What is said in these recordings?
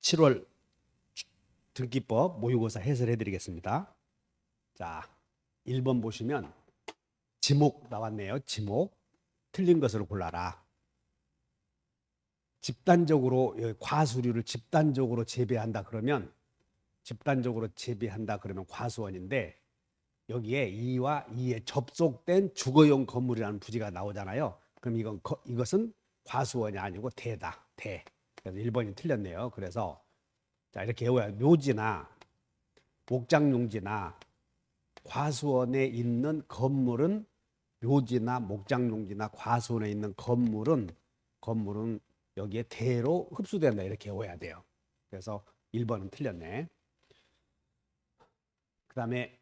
7월 등기법 모의고사 해설해 드리겠습니다. 자, 1번 보시면 지목 나왔네요. 지목. 틀린 것을 골라라. 집단적으로 과수류를 집단적으로 재배한다 그러면 과수원인데 여기에 이와 이에 접속된 주거용 건물이라는 부지가 나오잖아요. 그럼 이것은 과수원이 아니고 대다. 대. 그래서 1번이 틀렸네요. 그래서 자, 이렇게 외워야 묘지나 목장용지나 과수원에 있는 건물은 묘지나 목장용지나 과수원에 있는 건물은 여기에 대로 흡수된다 이렇게 외워야 돼요. 그래서 1번은 틀렸네. 그 다음에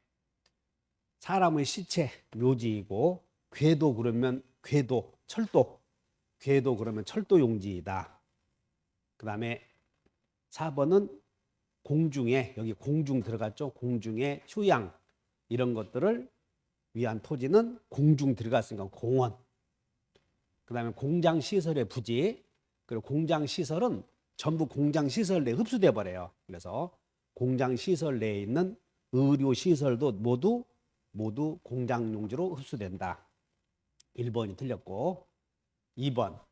사람의 시체 묘지이고 궤도 그러면 궤도 그러면 철도용지이다. 그 다음에 4번은 공중에 여기 공중 들어갔죠. 공중에 휴양 이런 것들을 위한 토지는 공중 들어갔으니까 공원. 그 다음에 공장시설의 부지. 그리고 공장시설은 전부 공장시설 내에 흡수돼 버려요. 그래서 공장시설 내에 있는 의료시설도 모두 공장용지로 흡수된다. 1번이 틀렸고 2번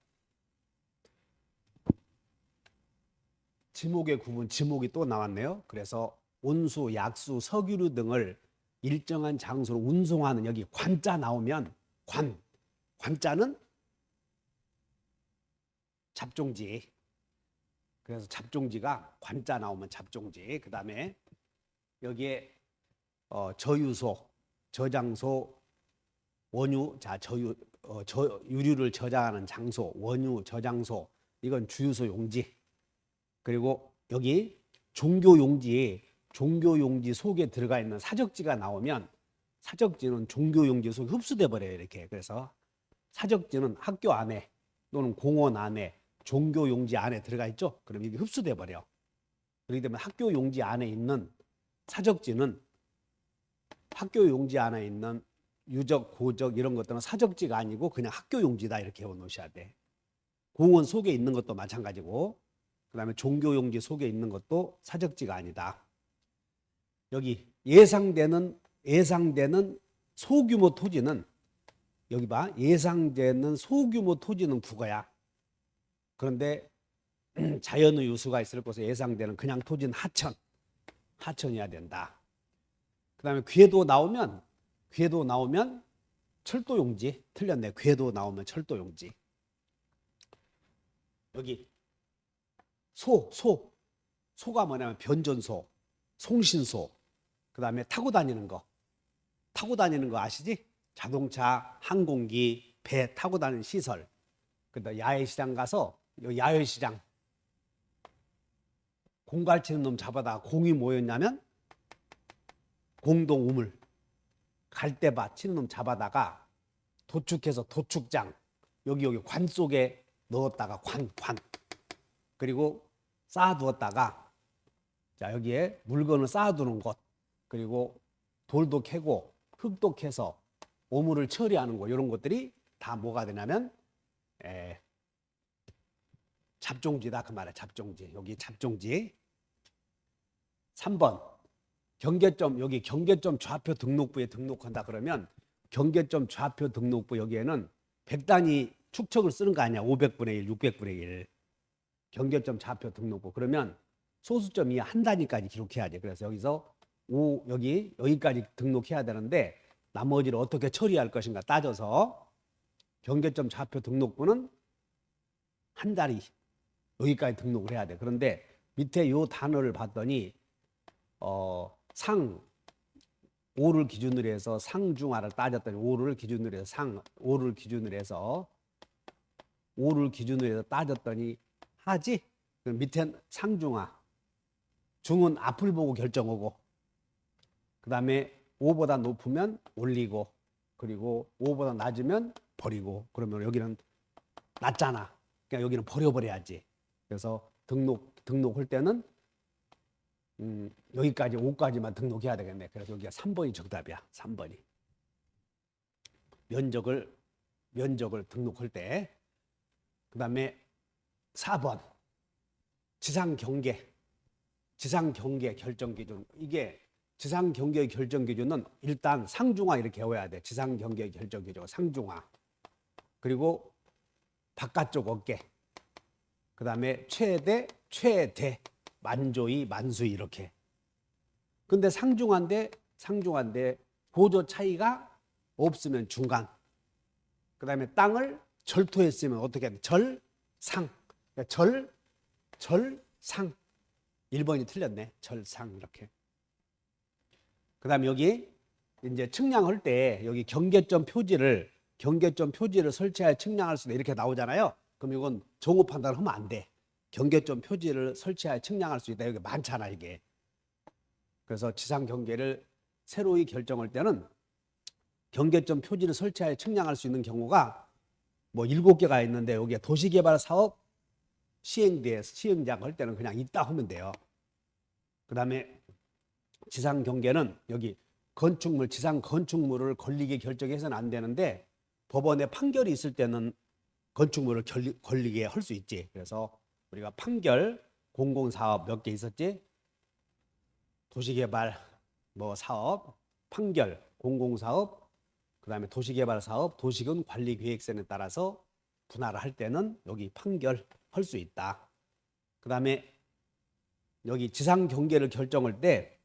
지목의 구분, 지목이 또 나왔네요. 그래서 온수, 약수, 석유류 등을 일정한 장소로 운송하는 여기 관자 나오면 관자는 잡종지. 그래서 잡종지가 관자 나오면 잡종지. 그 다음에 여기에 저유소, 저장소, 원유, 유류를 저장하는 장소, 원유 저장소, 이건 주유소 용지. 그리고 여기 종교용지 속에 들어가 있는 사적지가 나오면 사적지는 종교용지 속에 흡수돼 버려요. 이렇게. 그래서 사적지는 학교 안에 또는 공원 안에 종교용지 안에 들어가 있죠. 그럼 이게 흡수돼 버려. 그렇기 때문에 학교용지 안에 있는 사적지는 학교용지 안에 있는 유적, 고적 이런 것들은 사적지가 아니고 그냥 학교용지다 이렇게 해놓으셔야 돼. 공원 속에 있는 것도 마찬가지고 그 다음에 종교용지 속에 있는 것도 사적지가 아니다. 여기 예상되는 소규모 토지는 여기 봐. 예상되는 소규모 토지는 국어야. 그런데 자연의 요소가 있을 것에 예상되는 그냥 토지는 하천이어야 된다. 그 다음에 궤도 나오면 철도용지. 틀렸네. 궤도 나오면 철도용지. 여기 소가 뭐냐면 변전소, 송신소. 그 다음에 타고 다니는 거 아시지? 자동차, 항공기, 배 타고 다니는 시설. 그다음 야외시장 가서 야외시장 공갈 치는 놈 잡아다가 공이 뭐였냐면 공동 우물 갈대밭 치는 놈 잡아다가 도축해서 도축장 여기 관 속에 넣었다가 관 그리고 쌓아두었다가 자 여기에 물건을 쌓아두는 곳 그리고 돌도 캐고 흙도 캐서 오물을 처리하는 거 이런 것들이 다 뭐가 되냐면 잡종지다 그 말이야. 잡종지. 여기 잡종지. 3번 경계점 여기 경계점 좌표 등록부에 등록한다 그러면 경계점 좌표 등록부 여기에는 100단위 축척을 쓰는 거 아니야. 500분의 1, 600분의 1. 경계점 좌표 등록부. 그러면 소수점이 한 단위까지 기록해야 돼. 그래서 여기서 여기까지 등록해야 되는데 나머지를 어떻게 처리할 것인가 따져서 경계점 좌표 등록부는 한 자리 여기까지 등록을 해야 돼. 그런데 밑에 이 단어를 봤더니 오를 기준으로 해서 상중하를 따졌더니 오를 기준으로 해서 따졌더니 하지? 밑에 상중하 중은 앞을 보고 결정하고 그 다음에 5보다 높으면 올리고 그리고 5보다 낮으면 버리고 그러면 여기는 낮잖아. 그러니까 여기는 버려버려야지. 그래서 등록할 때는 여기까지 5까지만 등록해야 되겠네. 그래서 여기가 3번이 정답이야. 3번이. 면적을 등록할 때. 그 다음에 4번 지상 경계. 지상경계 결정기준. 이게 지상경계 결정기준은 일단 상중하 이렇게 외워야 돼. 지상경계 결정기준 상중하. 그리고 바깥쪽 어깨. 그 다음에 최대, 최대, 만조이, 만수이 이렇게. 근데 상중한데 고조 차이가 없으면 중간. 그 다음에 땅을 절토했으면 어떻게 해야 돼? 절상. 그러니까 절상. 1번이 틀렸네. 절상 이렇게. 그 다음에 여기 이제 측량할 때 여기 경계점 표지를 설치하여 측량할 수 있다 이렇게 나오잖아요. 그럼 이건 정오 판단하면 안 돼. 경계점 표지를 설치하여 측량할 수 있다. 여기 많잖아 이게. 그래서 지상 경계를 새로이 결정할 때는 경계점 표지를 설치하여 측량할 수 있는 경우가 뭐 7개가 있는데 여기에 도시개발 사업 시행장 할 때는 그냥 있다 하면 돼요. 그 다음에 지상 경계는 여기 건축물, 지상 건축물을 권리게 결정해서는 안 되는데 법원에 판결이 있을 때는 건축물을 권리게 할 수 있지. 그래서 우리가 판결 공공사업 몇 개 있었지? 도시개발 뭐 사업, 판결 공공사업, 그 다음에 도시개발 사업, 도시군 관리계획서에 따라서 분할을 할 때는 여기 판결 할 수 있다. 그 다음에 여기 지상 경계를 결정할 때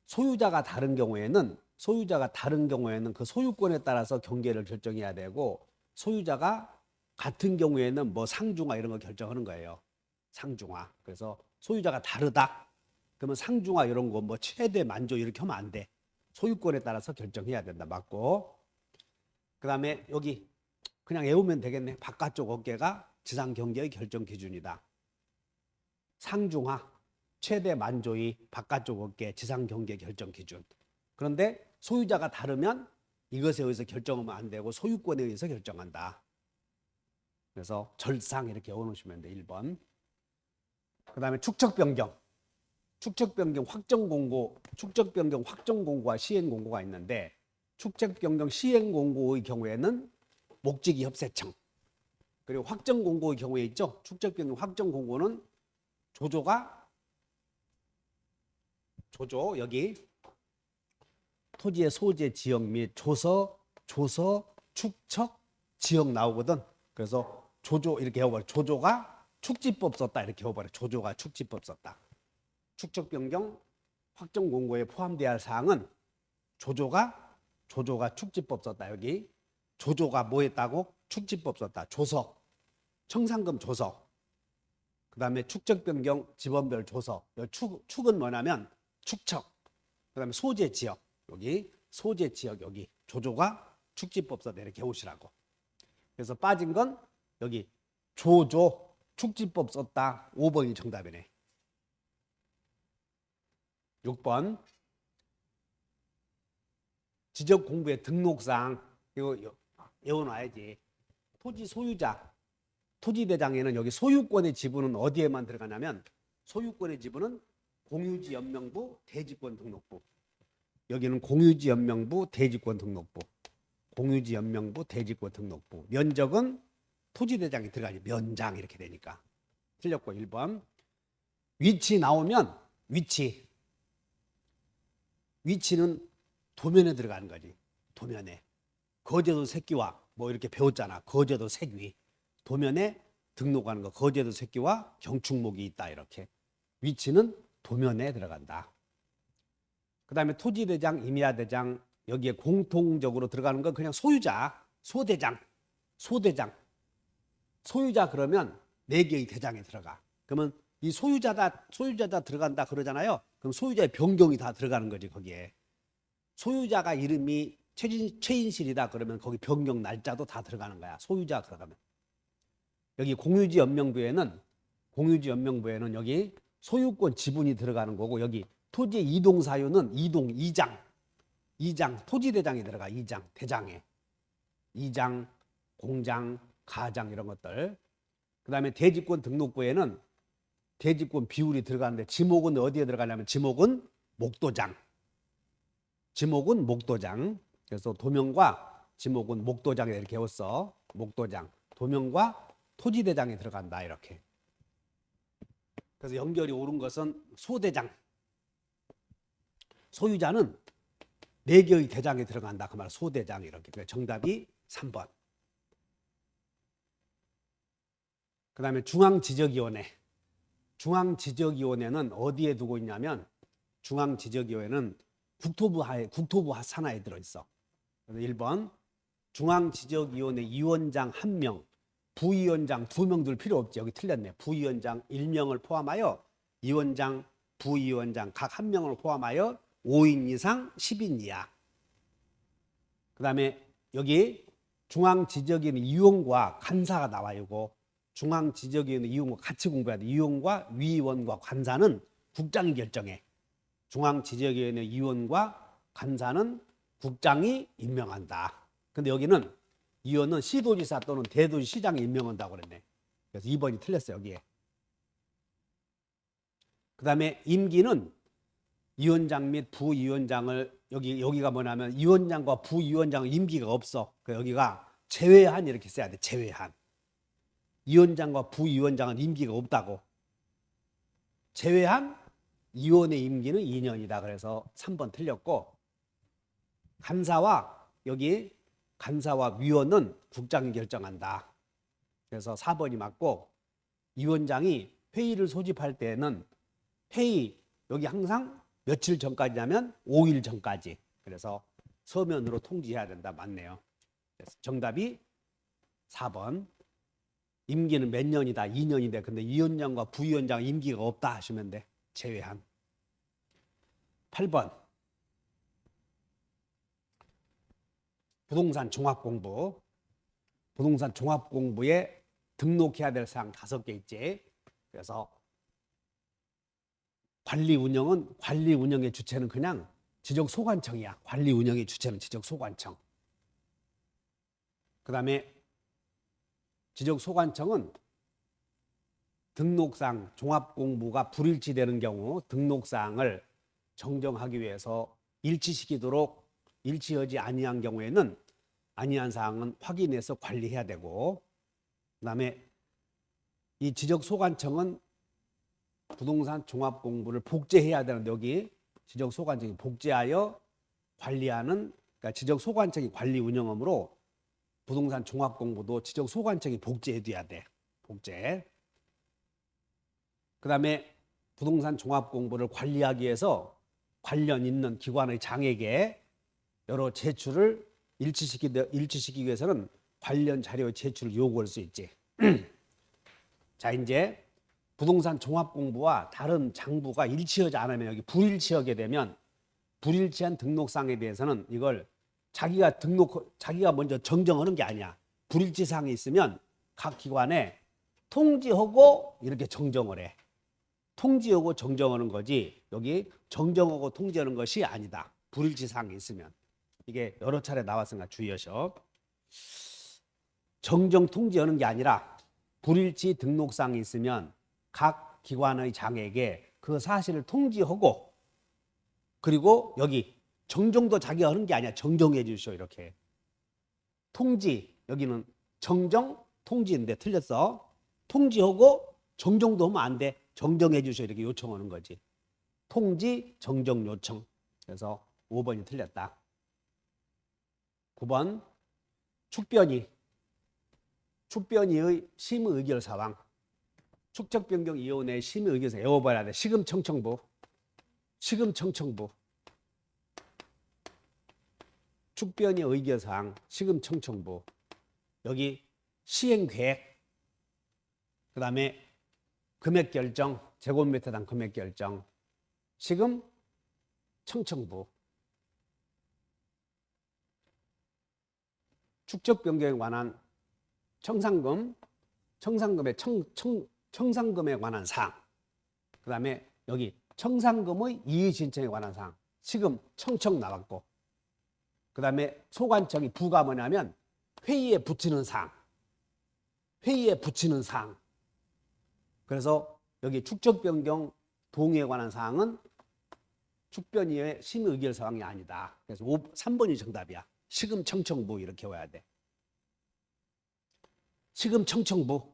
소유자가 다른 경우에는 그 소유권에 따라서 경계를 결정해야 되고, 소유자가 같은 경우에는 뭐 상중하 이런 거 결정하는 거예요. 상중하. 그래서 소유자가 다르다. 그러면 상중하 이런 거 뭐 최대 만조 이렇게 하면 안 돼. 소유권에 따라서 결정해야 된다. 맞고. 그 다음에 여기 그냥 외우면 되겠네. 바깥쪽 어깨가 지상 경계의 결정 기준이다. 상중하, 최대 만조의 바깥쪽 어깨 지상 경계 결정 기준. 그런데 소유자가 다르면 이것에 의해서 결정하면 안 되고 소유권에 의해서 결정한다. 그래서 절상 이렇게 외워놓으시면 돼. 1번. 그 다음에 축척 변경 확정 공고와 시행 공고가 있는데, 축척 변경 시행 공고의 경우에는 목지기 협세청, 그리고 확정 공고의 경우에 있죠. 축척 변경 확정 공고는 조조 여기 토지의 소재 지역 및 조서 축척 지역 나오거든. 그래서 조조 이렇게 해버려. 조조가 축지법 썼다 이렇게 해버려. 조조가 축지법 썼다. 축척 변경 확정 공고에 포함되어야 할 사항은 조조가 축지법 썼다. 여기 조조가 뭐 했다고? 축지법 썼다. 조서, 청산금 조서, 그 다음에 축척 변경 지번별 조서. 축은 뭐냐면 축척, 그 다음에 소재 지역, 여기 소재 지역 여기 조조가 축지법 썼다 이렇게 오시라고. 그래서 빠진 건 여기 조조 축지법 썼다. 5번이 정답이네. 6번 지적 공부의 등록상 이거 외워놔야지. 토지 소유자, 토지대장에는 여기 소유권의 지분은 어디에만 들어가냐면, 소유권의 지분은 공유지 연명부 대지권 등록부. 여기는 공유지 연명부 대지권 등록부. 공유지 연명부 대지권 등록부. 면적은 토지대장에 들어가지. 면장 이렇게 되니까. 틀렸고 1번. 위치 나오면 위치는 도면에 들어가는 거지. 도면에. 거제도 새끼와 뭐 이렇게 배웠잖아. 거제도 색위. 도면에 등록하는 거. 거제도 새끼와 경축목이 있다 이렇게. 위치는 도면에 들어간다. 그 다음에 토지대장, 임야대장, 여기에 공통적으로 들어가는 건 그냥 소유자, 소대장. 소유자 그러면 4개의 대장에 들어가. 그러면 이 소유자다 들어간다 그러잖아요. 그럼 소유자의 변경이 다 들어가는 거지 거기에. 소유자가 이름이 최인실이다 그러면 거기 변경 날짜도 다 들어가는 거야. 소유자 들어가면. 여기 공유지 연명부에는 여기 소유권 지분이 들어가는 거고, 여기 토지의 이동 사유는 이장 토지대장이 들어가. 대장에 이장, 공장, 가장 이런 것들. 그 다음에 대지권 등록부에는 대지권 비율이 들어가는데, 지목은 어디에 들어가냐면 지목은 목도장. 그래서 도면과 지목은 목도장에 이렇게 외웠어. 목도장, 도면과 토지대장에 들어간다 이렇게. 그래서 연결이 옳은 것은 소대장. 소유자는 4개의 대장에 들어간다. 그 말 소대장 이렇게. 그래서 정답이 3번. 그 다음에 중앙지적위원회. 중앙지적위원회는 어디에 두고 있냐면 중앙지적위원회는 국토부 산하에 들어있어. 그래서 1번 중앙지적위원회 위원장 1명, 부위원장 2명 둘 필요 없지. 여기 틀렸네. 부위원장 1명을 포함하여 위원장, 부위원장 각 1명을 포함하여 5인 이상 10인 이하. 그 다음에 여기 중앙지적위원회 위원과 간사가 나와요. 이거 중앙지적위원회 위원과 같이 공부해야 돼. 위원과 위원과 간사는 국장이 결정해. 중앙지적위원회 위원과 간사는 국장이 임명한다. 근데 여기는 위원은 시도지사 또는 대도시장이 임명한다고 그랬네. 그래서 2번이 틀렸어요. 여기에. 그 다음에 임기는 위원장 및 부위원장을 여기가 뭐냐면 위원장과 부위원장은 임기가 없어. 여기가 제외한 이렇게 써야 돼. 제외한. 위원장과 부위원장은 임기가 없다고. 제외한 위원의 임기는 2년이다. 그래서 3번 틀렸고, 간사와 위원은 국장이 결정한다. 그래서 4번이 맞고, 위원장이 회의를 소집할 때는 회의 여기 항상 며칠 전까지냐면 5일 전까지. 그래서 서면으로 통지해야 된다. 맞네요. 그래서 정답이 4번. 임기는 몇 년이다? 2년인데 근데 위원장과 부위원장 임기가 없다 하시면 돼. 제외한. 8번 부동산 종합공부. 부동산 종합공부에 등록해야 될 사항 5개 있지. 그래서 관리 운영의 주체는 그냥 지적소관청이야. 관리 운영의 주체는 지적소관청. 그 다음에 지적소관청은 등록상 종합공부가 불일치되는 경우 등록사항을 정정하기 위해서 일치시키도록 일치하지 아니한 경우에는 아니한 사항은 확인해서 관리해야 되고, 그 다음에 이 지적소관청은 부동산 종합공부를 복제해야 되는데 여기 지적소관청이 복제하여 관리하는, 그러니까 지적소관청이 관리 운영하므로 부동산 종합공부도 지적소관청이 복제해둬야 돼. 복제. 그 다음에 부동산 종합공부를 관리하기 위해서 관련 있는 기관의 장에게 여러 제출을 일치시키기 위해서는 관련 자료의 제출을 요구할 수 있지. 자, 이제 부동산 종합공부와 다른 장부가 일치하지 않으면 여기 불일치하게 되면 불일치한 등록사항에 대해서는 이걸 자기가 먼저 정정하는 게 아니야. 불일치 사항이 있으면 각 기관에 통지하고 이렇게 정정을 해. 통지하고 정정하는 거지 여기 정정하고 통지하는 것이 아니다. 불일치 사항이 있으면. 이게 여러 차례 나왔으니까 주의하셔. 정정 통지하는 게 아니라 불일치 등록사항이 있으면 각 기관의 장에게 그 사실을 통지하고, 그리고 여기 정정도 자기가 하는 게 아니야. 정정해 주시오. 이렇게. 통지, 여기는 정정, 통지인데 틀렸어. 통지하고 정정도 하면 안 돼. 정정해 주시오. 이렇게 요청하는 거지. 통지, 정정 요청. 그래서 5번이 틀렸다. 9번 축변위의 심의의결사항. 축척변경위원회의 심의의결사항 외워봐야 돼. 시금청청부. 축변위 의결사항, 시금청청부. 여기 시행계획, 그 다음에 금액결정, 제곱미터당 금액결정, 시금청청부. 축적변경에 관한 청산금에 관한 사항, 그 다음에 여기 청산금의 이의신청에 관한 사항, 시금청청 나왔고, 그 다음에 소관청이 부가 뭐냐면 회의에 붙이는 사항. 그래서 여기 축적변경 동의에 관한 사항은 축변위의 심의의결 사항이 아니다. 그래서 3번이 정답이야. 시금청청부 이렇게 외워야 돼. 시금청청부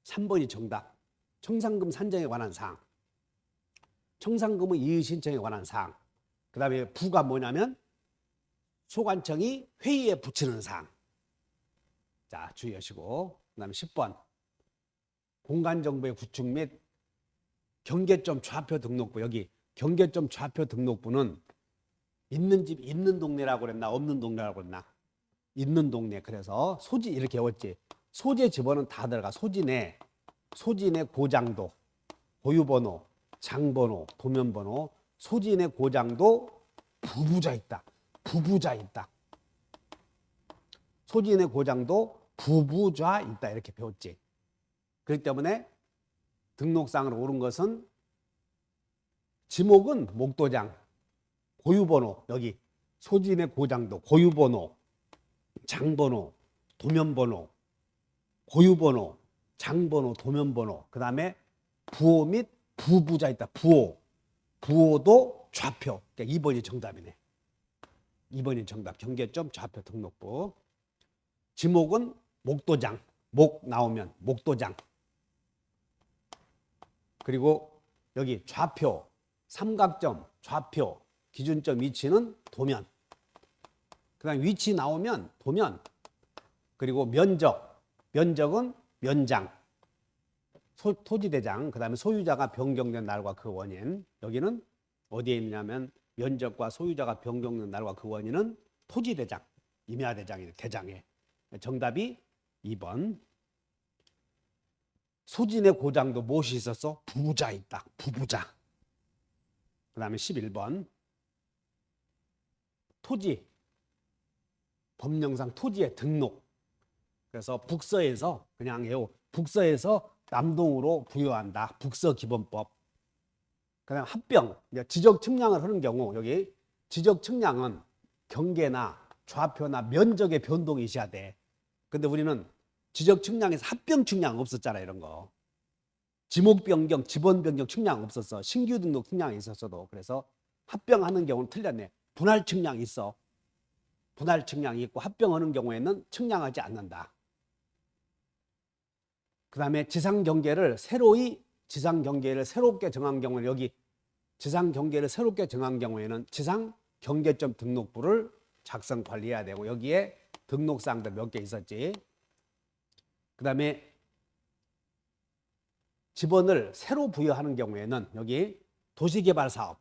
3번이 정답. 청산금 산정에 관한 사항, 청산금의 이의 신청에 관한 사항, 그 다음에 부가 뭐냐면 소관청이 회의에 붙이는 사항. 자, 주의하시고. 그 다음에 10번. 공간정보의 구축 및 경계점 좌표 등록부. 여기 경계점 좌표 등록부는 있는 집, 있는 동네라고 그랬나? 없는 동네라고 그랬나? 있는 동네. 그래서 소지 이렇게 외웠지. 소재 집어는 다 들어가. 소진의 고장도, 고유번호, 장번호, 도면번호, 소진의 고장도 부부자 있다. 부부자 있다. 소진의 고장도 부부좌 있다. 이렇게 배웠지. 그렇기 때문에 등록상으로 옳은 것은 지목은 목도장, 고유번호, 여기 소진의 고장도, 고유번호, 장번호, 도면번호, 고유번호, 장번호, 도면번호, 그 다음에 부호 및 부부자 있다. 부호도 좌표. 그러니까 2번이 정답이네. 2번이 정답. 경계점 좌표 등록부. 지목은 목도장. 목 나오면 목도장. 그리고 여기 좌표, 삼각점, 좌표, 기준점 위치는 도면. 그 다음 위치 나오면 도면. 그리고 면적, 면적은 면장. 토지대장, 그 다음에 소유자가 변경된 날과 그 원인. 여기는 어디에 있냐면 면적과 소유자가 변경된 날과 그 원인은 토지대장, 임야대장이네, 대장에. 정답이 2번. 소진의 고장도 무엇이 있었어? 부부자 있다. 부부자. 그 다음에 11번. 토지. 법령상 토지의 등록. 그래서 북서에서 그냥 해요. 북서에서 남동으로 부여한다. 북서기본법. 그 다음 합병. 지적 측량을 하는 경우 여기 지적 측량은 경계나 좌표나 면적의 변동이 있어야 돼. 근데 우리는 지적 측량에서 합병 측량 없었잖아. 이런 거. 지목 변경, 지번 변경 측량 없었어. 신규 등록 측량이 있었어도. 그래서 합병하는 경우는 틀렸네. 분할 측량이 있어. 분할 측량이 있고 합병하는 경우에는 측량하지 않는다. 그 다음에 지상 경계를 새롭게 정한 경우는 여기 지상 경계를 새롭게 정한 경우에는 지상 경계점 등록부를 작성 관리해야 되고 여기에 등록사항들 몇 개 있었지. 그 다음에 지번을 새로 부여하는 경우에는 여기 도시개발사업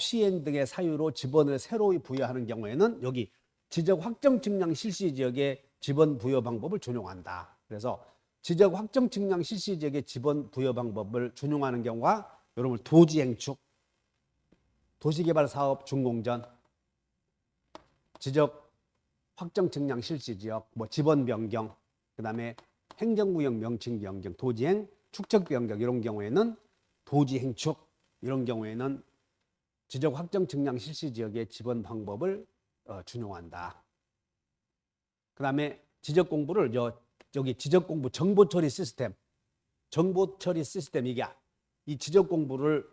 시행 등의 사유로 지번을 새로 부여하는 경우에는 여기 지적 확정 측량 실시 지역의 지번 부여 방법을 준용한다. 그래서 지적 확정 측량 실시 지역의 지번 부여 방법을 준용하는 경우가 여러분 도지행축, 도시개발사업 준공전, 지적 확정 측량 실시 지역, 지번 변경, 그 다음에 행정구역 명칭 변경, 도지행, 축척 변경 이런 경우에는 도지행축, 이런 경우에는 지적 확정 측량 실시 지역의 지번 방법을 준용한다. 그 다음에 지적 공부를 여기 지적 공부 정보 처리 시스템 이게 이 지적 공부를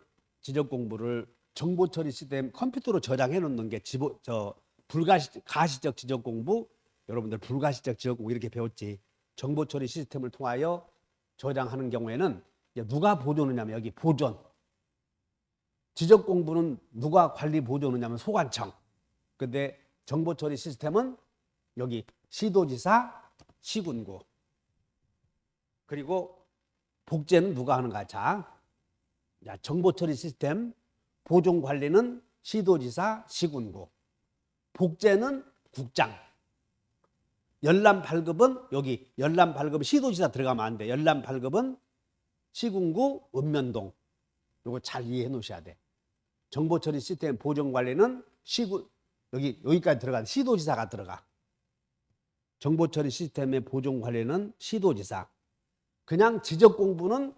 정보 처리 시스템 컴퓨터로 저장해 놓는 게 가시적 지적 공부. 여러분들 불가시적 지적 공부 이렇게 배웠지. 정보 처리 시스템을 통하여 저장하는 경우에는 누가 보존하냐면 여기 보존. 지적 공부는 누가 관리 보존하냐면 소관청. 근데 정보 처리 시스템은 여기 시도지사, 시군구. 그리고 복제는 누가 하는가? 자, 정보 처리 시스템 보존 관리는 시도지사, 시군구. 복제는 국장. 열람 발급은 여기 열람 발급은 시도지사 들어가면 안 돼. 열람 발급은 시군구, 읍면동. 이거 잘 이해해 놓으셔야 돼. 정보 처리 시스템 보존 관리는 여기까지 들어가. 시도지사가 들어가. 정보 처리 시스템의 보존 관리는 시도지사. 그냥 지적 공부는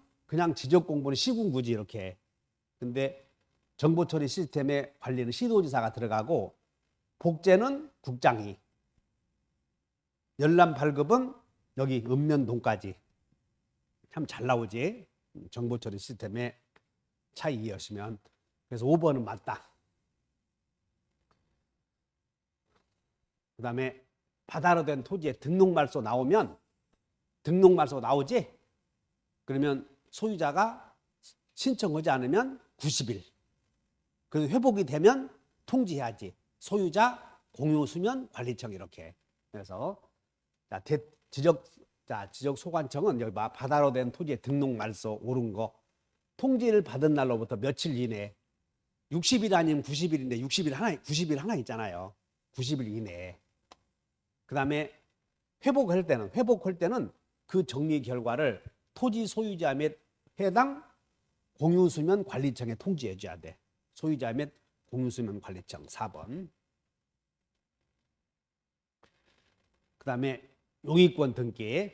시군구지 이렇게. 근데 정보 처리 시스템의 관리는 시도지사가 들어가고 복제는 국장이. 열람 발급은 여기 읍면동까지. 참 잘 나오지. 정보 처리 시스템의 차이 이해하시면. 그래서 5번은 맞다. 그 다음에 바다로 된 토지에 등록말소 나오면 등록말소 나오지? 그러면 소유자가 신청하지 않으면 90일. 그 회복이 되면 통지해야지. 소유자, 공유수면, 관리청 이렇게. 그래서 자, 지적 소관청은 여기 봐. 바다로 된 토지의 등록 말소 옳은 거. 통지를 받은 날로부터 며칠 이내. 60일 아니면 90일인데 90일 하나 있잖아요. 90일 이내에. 그다음에 회복할 때는 그 정리 결과를 토지 소유자 및 해당 공유수면 관리청에 통지해 줘야 돼. 소유자 및 공유수면 관리청 4번. 그다음에 용의권 등기.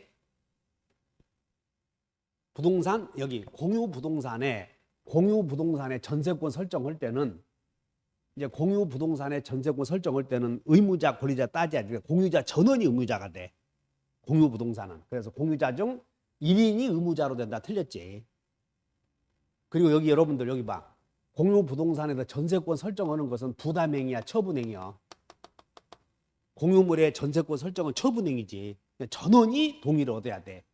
부동산 여기 공유 부동산에 전세권 설정할 때는 이제 공유 부동산의 전세권 설정할 때는 의무자 권리자 따져야 돼. 공유자 전원이 의무자가 돼. 공유 부동산은. 그래서 공유자 중 1인이 의무자로 된다. 틀렸지. 그리고 여기 여러분들 여기 봐. 공유 부동산에서 전세권 설정하는 것은 부담행위야, 처분행위야. 공유물의 전세권 설정은 처분행위지. 전원이 동의를 얻어야 돼.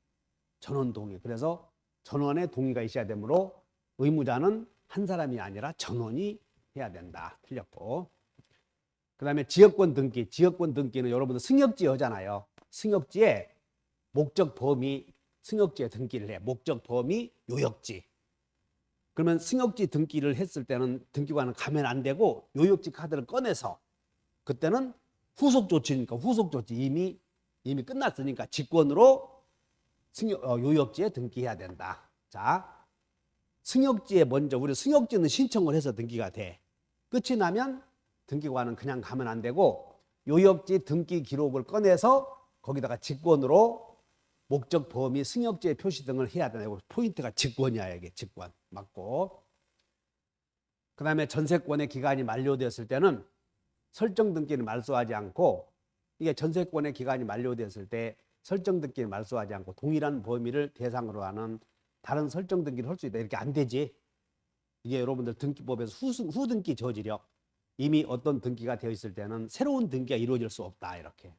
전원 동의. 그래서 전원의 동의가 있어야 되므로 의무자는 한 사람이 아니라 전원이 해야 된다. 틀렸고. 그 다음에 지역권 등기. 지역권 등기는 여러분들 승역지 하잖아요. 승역지에 목적 범위 승역지에 등기를 해. 목적 범위 요역지. 그러면 승역지 등기를 했을 때는 등기관은 가면 안 되고 요역지 카드를 꺼내서 그때는 후속 조치니까 후속 조치 이미 끝났으니까 직권으로 요역지에 등기해야 된다. 자, 승역지에 먼저 우리 승역지는 신청을 해서 등기가 돼. 끝이 나면 등기관은 그냥 가면 안 되고 요역지 등기 기록을 꺼내서 거기다가 직권으로 목적 범위 승역지의 표시 등을 해야 되고 포인트가 직권이야. 이게 직권 맞고. 그 다음에 전세권의 기간이 만료되었을 때는 설정 등기를 말소하지 않고 이게 전세권의 기간이 만료되었을 때 설정 등기를 말소하지 않고 동일한 범위를 대상으로 하는 다른 설정 등기를 할 수 있다. 이렇게 안 되지. 이게 여러분들 등기법에서 후등기 저지력 이미 어떤 등기가 되어 있을 때는 새로운 등기가 이루어질 수 없다. 이렇게.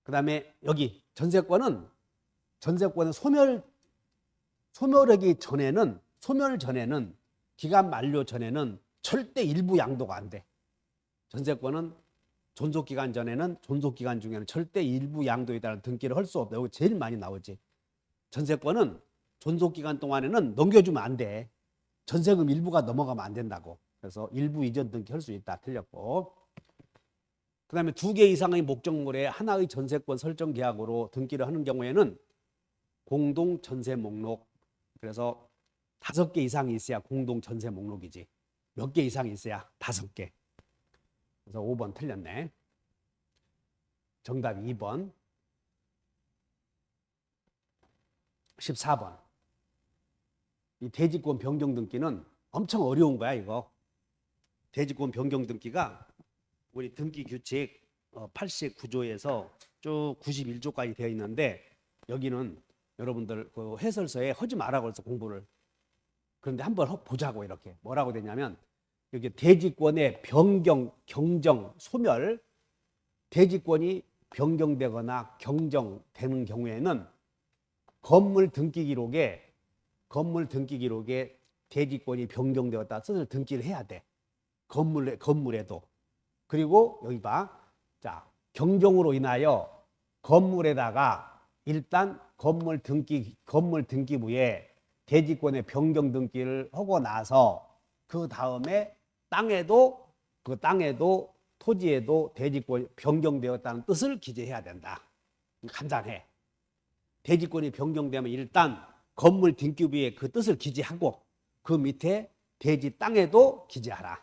그 다음에 여기 전세권은 소멸하기 전에는 소멸 전에는 기간 만료 전에는 절대 일부 양도가 안 돼. 전세권은 존속기간 전에는 존속기간 중에는 절대 일부 양도에 따른 등기를 할 수 없다. 여기 제일 많이 나오지. 전세권은 존속기간 동안에는 넘겨주면 안 돼. 전세금 일부가 넘어가면 안 된다고. 그래서 일부 이전 등기 할 수 있다. 틀렸고. 그 다음에 2개 이상의 목적물에 하나의 전세권 설정 계약으로 등기를 하는 경우에는 공동 전세 목록. 그래서 5개 이상이 있어야 공동 전세 목록이지. 몇 개 이상이 있어야 5개. 그래서 5번 틀렸네. 정답이 2번. 14번. 이 대지권 변경 등기는 엄청 어려운 거야, 이거. 대지권 변경 등기가 우리 등기 규칙 89조에서 쭉 91조까지 되어 있는데 여기는 여러분들 그 해설서에 하지 말라고 해서 공부를. 그런데 한번 보자고 이렇게. 뭐라고 되냐면 여기 대지권의 변경, 경정, 소멸, 대지권이 변경되거나 경정되는 경우에는 건물 등기 기록에 대지권이 변경되었다 뜻을 등기를 해야 돼. 건물에도. 그리고 여기 봐. 자, 경정으로 인하여 건물에다가 일단 건물 등기부에 대지권의 변경 등기를 하고 나서 그 다음에 땅에도 토지에도 대지권이 변경되었다는 뜻을 기재해야 된다. 간단해. 대지권이 변경되면 일단 건물 등기부에 그 뜻을 기재하고 그 밑에 대지 땅에도 기재하라.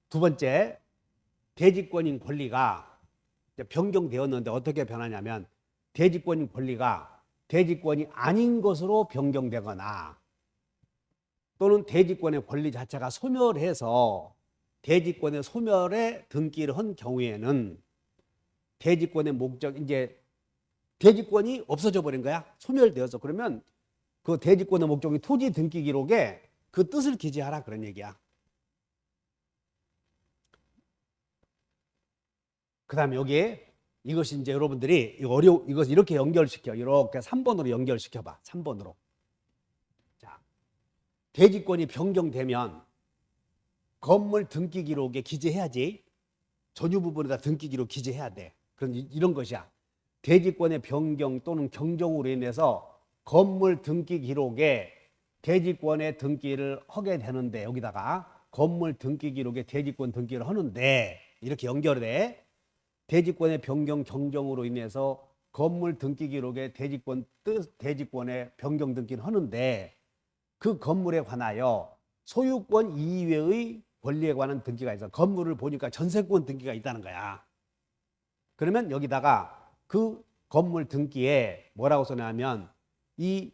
두 번째, 대지권인 권리가 변경되었는데 어떻게 변하냐면 대지권인 권리가 대지권이 아닌 것으로 변경되거나 또는 대지권의 권리 자체가 소멸해서 대지권의 소멸에 등기를 한 경우에는 대지권의 목적 이제 대지권이 없어져 버린 거야. 소멸되어서. 그러면 그 대지권의 목적이 토지 등기 기록에 그 뜻을 기재하라 그런 얘기야. 그 다음에 여기에 이것이 이제 여러분들이 이것 이렇게 연결시켜. 이렇게 3번으로 연결시켜 봐. 3번으로. 자, 대지권이 변경되면 건물 등기 기록에 기재해야지. 전유 부분에다 등기 기록 기재해야 돼. 그런 이런 것이야. 대지권의 변경 또는 경정으로 인해서 건물 등기 기록에 대지권의 등기를 하게 되는데, 여기다가 건물 등기 기록에 대지권 등기를 하는데, 이렇게 연결해. 대지권의 변경 경정으로 인해서 건물 등기 기록에 대지권의 변경 등기를 하는데, 그 건물에 관하여 소유권 이외의 권리에 관한 등기가 있어. 건물을 보니까 전세권 등기가 있다는 거야. 그러면 여기다가 그 건물 등기에 뭐라고 써냐면, 이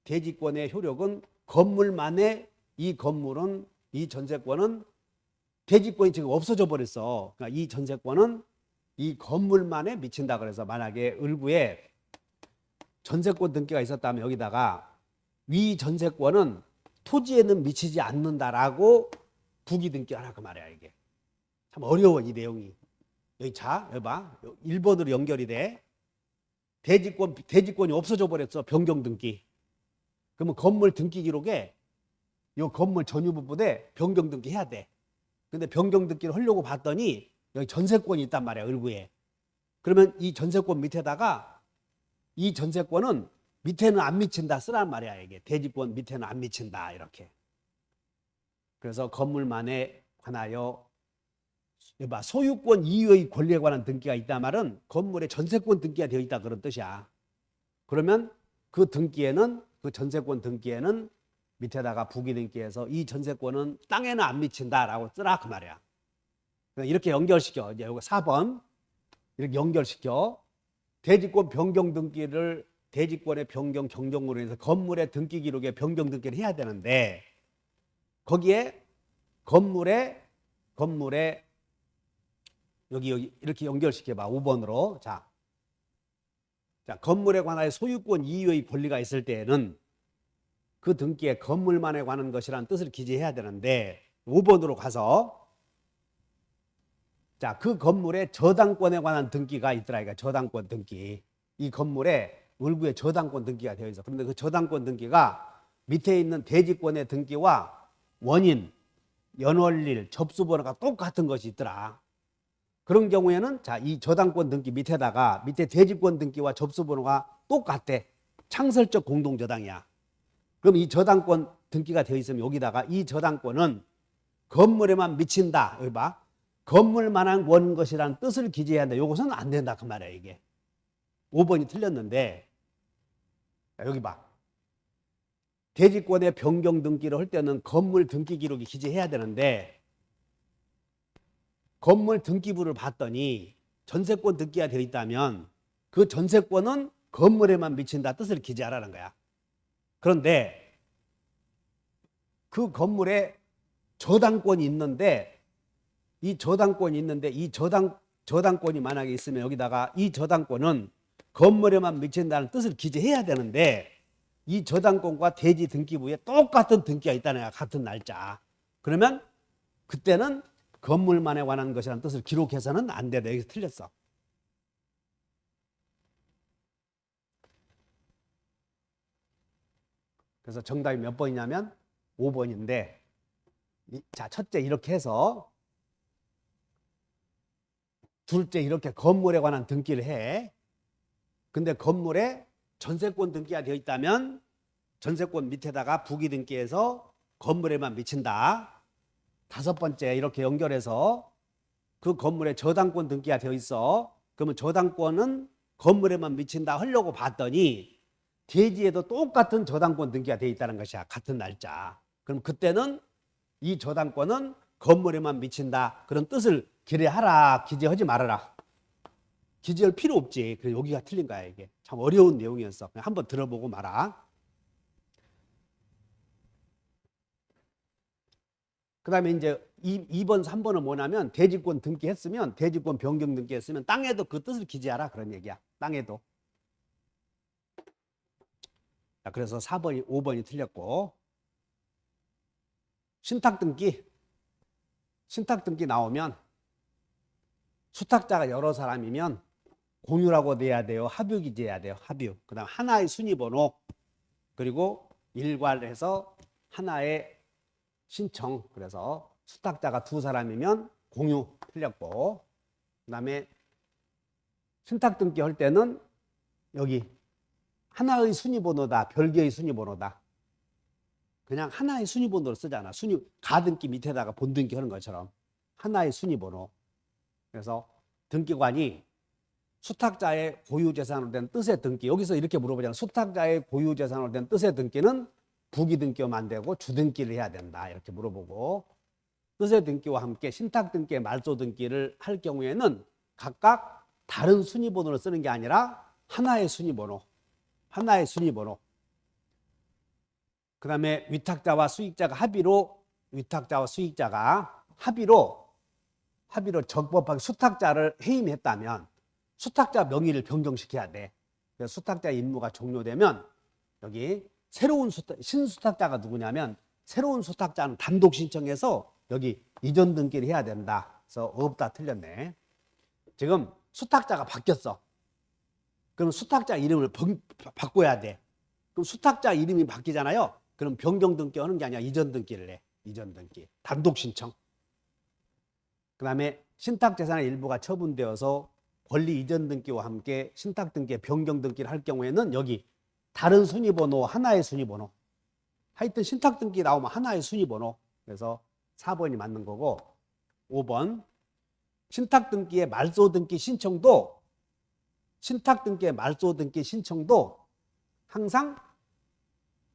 대지권의 효력은 건물만의, 이 건물은, 이 전세권은 대지권이 지금 없어져 버렸어. 그러니까 이 전세권은 이 건물만에 미친다. 그래서 만약에 을구에 전세권 등기가 있었다면 여기다가 위 전세권은 토지에는 미치지 않는다라고 부기 등기하라 그 말이야. 이게 참 어려워, 이 내용이. 여기 자, 여기 봐. 1번으로 연결이 돼. 대지권이 없어져 버렸어. 변경 등기. 그러면 건물 등기 기록에 이 건물 전유 부분에 변경 등기 해야 돼. 근데 변경 등기를 하려고 봤더니 여기 전세권이 있단 말이야, 을구에. 그러면 이 전세권 밑에다가 이 전세권은 밑에는 안 미친다 쓰란 말이야. 이게 대지권 밑에는 안 미친다, 이렇게. 그래서 건물만에 관하여 소유권 이외의 권리에 관한 등기가 있다 말은 건물에 전세권 등기가 되어 있다, 그런 뜻이야. 그러면 그 등기에는, 그 전세권 등기에는 밑에다가 부기 등기해서 이 전세권은 땅에는 안 미친다라고 쓰라 그 말이야. 이렇게 연결시켜. 이제 이거 4번 이렇게 연결시켜. 대지권 변경 등기를 대지권의 변경 경정으로 해서 건물의 등기 기록에 변경 등기를 해야 되는데, 거기에 건물에 여기 이렇게 연결시켜 봐. 5번으로. 자, 건물에 관하여 소유권 이외의 권리가 있을 때에는 그 등기에 건물만에 관한 것이라는 뜻을 기재해야 되는데, 5번으로 가서 자, 그 건물에 저당권에 관한 등기가 있더라. 그러니까 저당권 등기. 이 건물에 을구에 저당권 등기가 되어 있어. 그런데 그 저당권 등기가 밑에 있는 대지권의 등기와 원인, 연월일, 접수번호가 똑같은 것이 있더라. 그런 경우에는 자, 이 저당권 등기 밑에다가 밑에 대지권 등기와 접수번호가 똑같대. 창설적 공동저당이야. 그럼 이 저당권 등기가 되어 있으면 여기다가 이 저당권은 건물에만 미친다. 여기 봐. 건물만한 원 것이라는 뜻을 기재해야 한다. 이것은 안 된다 그 말이야. 이게 5번이 틀렸는데, 여기 봐. 대지권의 변경 등기를 할 때는 건물 등기 기록이 기재해야 되는데, 건물 등기부를 봤더니 전세권 등기가 되어 있다면 그 전세권은 건물에만 미친다 뜻을 기재하라는 거야. 그런데 그 건물에 저당권이 있는데, 이 저당권이 만약에 있으면 여기다가 이 저당권은 건물에만 미친다는 뜻을 기재해야 되는데, 이 저당권과 대지 등기부에 똑같은 등기가 있다는 거야. 같은 날짜. 그러면 그때는 건물만에 관한 것이라는 뜻을 기록해서는 안 된다. 여기서 틀렸어. 그래서 정답이 몇 번이냐면 5번인데, 자, 첫째 이렇게 해서, 둘째 이렇게 건물에 관한 등기를 해. 근데 건물에 전세권 등기가 되어 있다면 전세권 밑에다가 부기 등기해서 건물에만 미친다. 다섯 번째 이렇게 연결해서 그 건물에 저당권 등기가 되어 있어. 그러면 저당권은 건물에만 미친다 하려고 봤더니 대지에도 똑같은 저당권 등기가 되어 있다는 것이야. 같은 날짜. 그럼 그때는 이 저당권은 건물에만 미친다. 그런 뜻을 기재하라. 기재하지 말아라. 기재할 필요 없지. 그래서 여기가 틀린 거야. 이게 참 어려운 내용이었어. 그냥 한번 들어보고 말아. 그 다음에 이제 2번, 3번은 뭐냐면 대지권 등기했으면, 대지권 변경 등기했으면 땅에도 그 뜻을 기재하라. 그런 얘기야. 땅에도. 자, 그래서 4번이, 5번이 틀렸고, 신탁 등기 나오면 수탁자가 여러 사람이면 공유라고 돼야 돼요? 합유기재해야 돼요? 합유. 그 다음 하나의 순위번호, 그리고 일괄해서 하나의 신청. 그래서 수탁자가 두 사람이면 공유 틀렸고, 그 다음에 신탁 등기 할 때는 여기 하나의 순위번호다, 별개의 순위번호다. 그냥 하나의 순위번호를 쓰잖아. 가등기 밑에다가 본등기 하는 것처럼 하나의 순위번호. 그래서 등기관이 수탁자의 고유재산으로 된 뜻의 등기, 여기서 이렇게 물어보잖아요. 수탁자의 고유재산으로 된 뜻의 등기는 부기등기하면 안 되고 주등기를 해야 된다, 이렇게 물어보고, 뜻의 등기와 함께 신탁 등기의 말소 등기를 할 경우에는 각각 다른 순위번호를 쓰는 게 아니라 하나의 순위번호, 하나의 순위번호. 그 다음에 위탁자와 수익자가 위탁자와 수익자가 합의로 적법하게 수탁자를 해임했다면 수탁자 명의를 변경시켜야 돼. 그래서 수탁자 임무가 종료되면 여기 신수탁자가 누구냐면, 새로운 수탁자는 단독 신청해서 여기 이전 등기를 해야 된다. 그래서 없다, 틀렸네. 지금 수탁자가 바뀌었어. 그럼 수탁자 이름을 바꿔야 돼. 그럼 수탁자 이름이 바뀌잖아요. 그럼 변경 등기 하는 게 아니라 이전 등기를 해. 이전 등기. 단독 신청. 그 다음에 신탁 재산의 일부가 처분되어서 권리 이전 등기와 함께 신탁 등기의 변경 등기를 할 경우에는 여기 다른 순위번호, 하나의 순위번호. 하여튼 신탁 등기 나오면 하나의 순위번호. 그래서 4번이 맞는 거고, 5번 신탁 등기의 말소 등기 신청도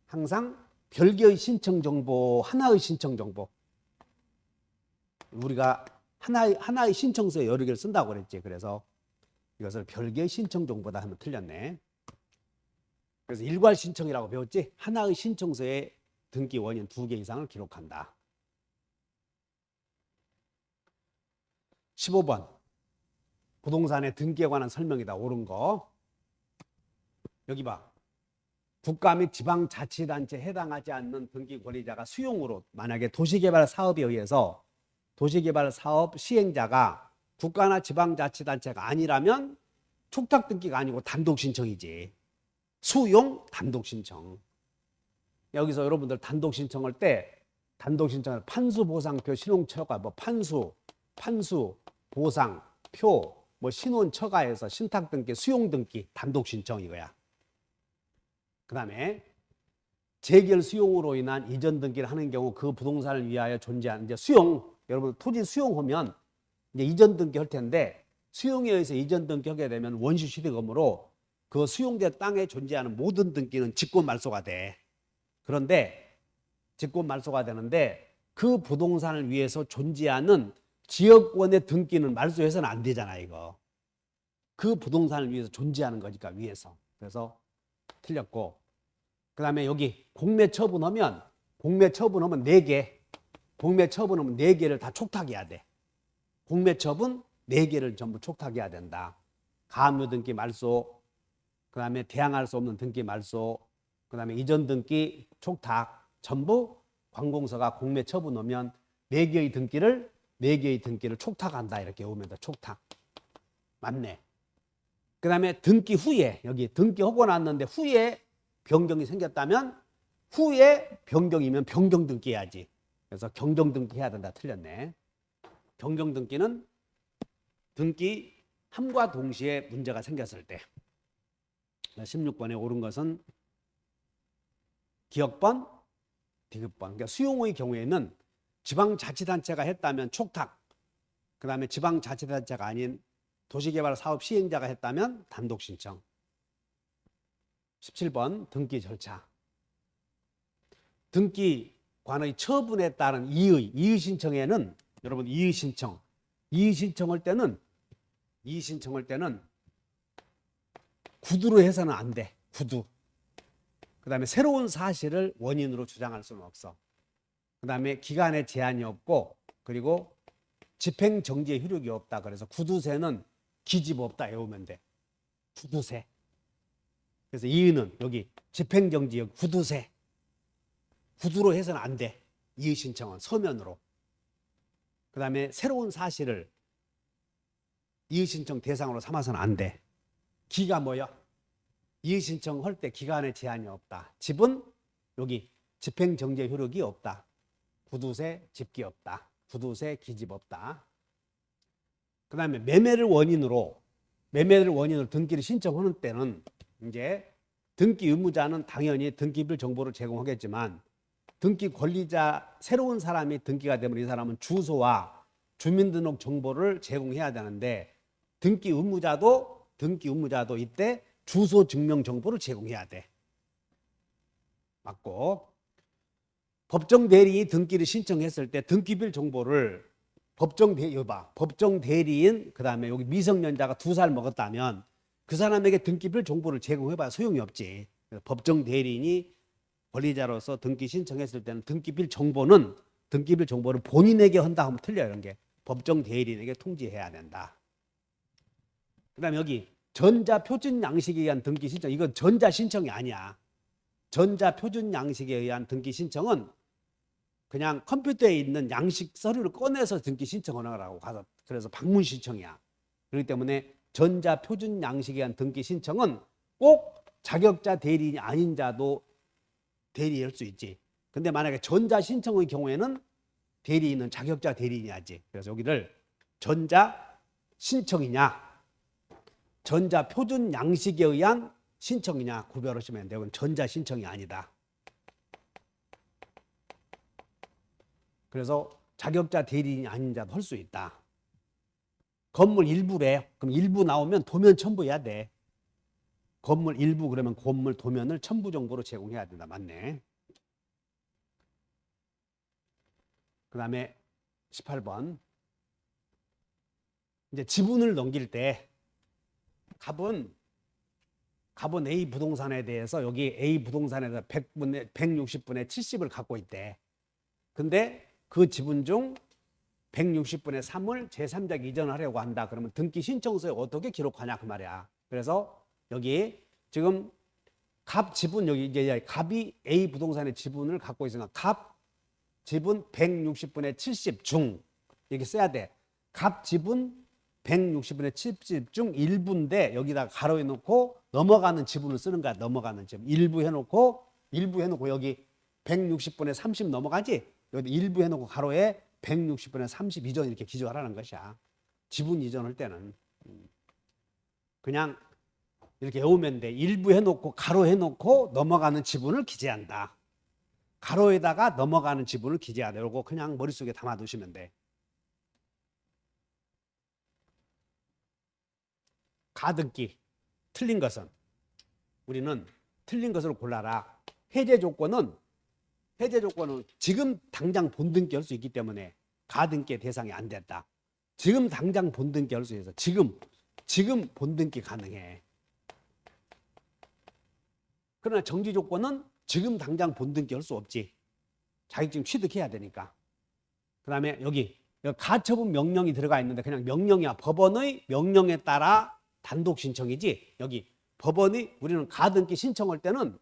항상 별개의 신청 정보, 하나의 신청 정보. 우리가 하나의 신청서에 여러 개를 쓴다고 그랬지. 그래서 이것을 별개의 신청 정보다 하면 틀렸네. 그래서 일괄 신청이라고 배웠지. 하나의 신청서에 등기 원인 2개 이상을 기록한다. 15번 부동산의 등기에 관한 설명이다. 옳은 거. 여기 봐. 국가 및 지방자치단체에 해당하지 않는 등기 권리자가 수용으로, 만약에 도시개발 사업에 의해서 도시개발 사업 시행자가 국가나 지방자치단체가 아니라면 촉탁 등기가 아니고 단독 신청이지. 수용 단독 신청. 여기서 여러분들 단독 신청할 때 판수 보상표 신용 처가, 뭐 판수 보상 표, 뭐 신원 처가에서 신탁 등기, 수용 등기, 단독 신청 이거야. 그 다음에 재결 수용으로 인한 이전 등기를 하는 경우 그 부동산을 위하여 존재하는 이제 수용, 여러분 토지 수용하면 이제 이전 등기 할 텐데, 수용에 의해서 이전 등기 하게 되면 원시 취득금으로 그 수용된 땅에 존재하는 모든 등기는 직권 말소가 돼. 그런데 직권 말소가 되는데 그 부동산을 위해서 존재하는 지역권의 등기는 말소해서는 안 되잖아, 이거. 그 부동산을 위해서 존재하는 거니까, 위해서. 그래서 틀렸고, 그 다음에 여기 공매 처분하면 4개, 공매 처분하면 4개를 다 촉탁해야 돼. 공매 처분 4개를 전부 촉탁해야 된다. 가압류 등기 말소, 그 다음에 대항할 수 없는 등기 말소, 그 다음에 이전 등기 촉탁, 전부 관공서가 공매 처분하면 4개의 등기를 촉탁한다. 이렇게 오면 돼. 촉탁. 맞네. 그 다음에 등기 후에, 여기 등기하고 났는데 후에 변경이 생겼다면, 후에 변경이면 변경 등기 해야지. 그래서 경정 등기 해야 된다. 틀렸네. 경정 등기는 등기 함과 동시에 문제가 생겼을 때. 16번에 옳은 것은 기억번, 디귿번. 그러니까 수용의 경우에는 지방자치단체가 했다면 촉탁, 그 다음에 지방자치단체가 아닌 도시개발 사업 시행자가 했다면 단독 신청. 17번 등기 절차. 등기관의 처분에 따른 이의 신청에는, 여러분 이의 신청할 때는 구두로 해서는 안 돼. 구두. 그 다음에 새로운 사실을 원인으로 주장할 수는 없어. 그 다음에 기간에 제한이 없고, 그리고 집행정지의 효력이 없다. 그래서 구두세는 기집 없다 외우면 돼. 구두세. 그래서 이의는 여기 집행정지 구두세. 구두로 해서는 안 돼. 이의 신청은 서면으로. 그 다음에 새로운 사실을 이의신청 대상으로 삼아서는 안 돼. 기가 뭐야? 이의신청 할 때 기간에 제한이 없다. 집은 여기 집행정지 효력이 없다. 구두세 집기 없다. 구두세 기집 없다. 그 다음에 매매를 원인으로 등기를 신청하는 때는 이제 등기 의무자는 당연히 등기별 정보를 제공하겠지만 등기 권리자 새로운 사람이 등기가 되면 이 사람은 주소와 주민등록 정보를 제공해야 되는데 등기 의무자도 이때 주소 증명 정보를 제공해야 돼. 맞고 법정 대리인이 등기를 신청했을 때 등기별 정보를 법정 대리인 그다음에 여기 미성년자가 2살 먹었다면 그 사람에게 등기별 정보를 제공해봐야 소용이 없지. 법정 대리인이 권리자로서 등기 신청했을 때는 등기별 정보를 본인에게 한다 하면 틀려요. 이런 게 법정 대리인에게 통지해야 된다. 그다음에 여기 전자 표준 양식에 의한 등기 신청, 이건 전자 신청이 아니야. 전자 표준 양식에 의한 등기 신청은 그냥 컴퓨터에 있는 양식 서류를 꺼내서 등기 신청하라고 가서 그래서 방문 신청이야. 그렇기 때문에 전자 표준 양식에 의한 등기 신청은 꼭 자격자 대리인이 아닌 자도 대리할 수 있지. 근데 만약에 전자 신청의 경우에는 대리인은 자격자 대리인이 하지. 그래서 여기를 전자 신청이냐 전자 표준 양식에 의한 신청이냐 구별하시면 돼요. 이건 전자 신청이 아니다. 그래서 자격자 대리인이 아닌 자도 할 수 있다. 건물 일부래. 그럼 일부 나오면 도면 첨부해야 돼. 건물 일부 그러면 건물 도면을 첨부 정보로 제공해야 된다. 맞네. 그 다음에 18번. 이제 지분을 넘길 때 갑은 A 부동산에 대해서 여기 A 부동산에서 160분의 70을 갖고 있대. 근데 그 지분 중 160분의 3을 제3자에게 이전하려고 한다. 그러면 등기 신청서에 어떻게 기록하냐 그 말이야. 그래서 여기 지금 갑 지분 여기 이제 갑이 A 부동산의 지분을 갖고 있으니까 갑 지분 160분의 70 중 이렇게 써야 돼. 갑 지분 160분의 70 중 일부인데 여기다가 가로해 놓고 넘어가는 지분을 쓰는 거야. 넘어가는 지분. 일부 해놓고 여기 160분의 30 넘어가지? 여기 일부 해놓고 가로에 160분의 30 이전 이렇게 기재하라는 것이야. 지분 이전할 때는. 그냥 이렇게 외우면 돼. 일부 해놓고 가로 해놓고 넘어가는 지분을 기재한다. 가로에다가 넘어가는 지분을 기재하다. 이러고 그냥 머릿속에 담아두시면 돼. 가등기. 틀린 것은 우리는 틀린 것으로 골라라. 해제 조건은 지금 당장 본등기 할 수 있기 때문에 가등기의 대상이 안 됐다. 지금 당장 본등기 할 수 있어. 지금 본등기 가능해. 그러나 정지 조건은 지금 당장 본등기 할 수 없지. 자격증 취득해야 되니까. 그 다음에 여기 가처분 명령이 들어가 있는데 그냥 명령이야. 법원의 명령에 따라 단독 신청이지. 여기 법원이 우리는 가등기 신청할 때는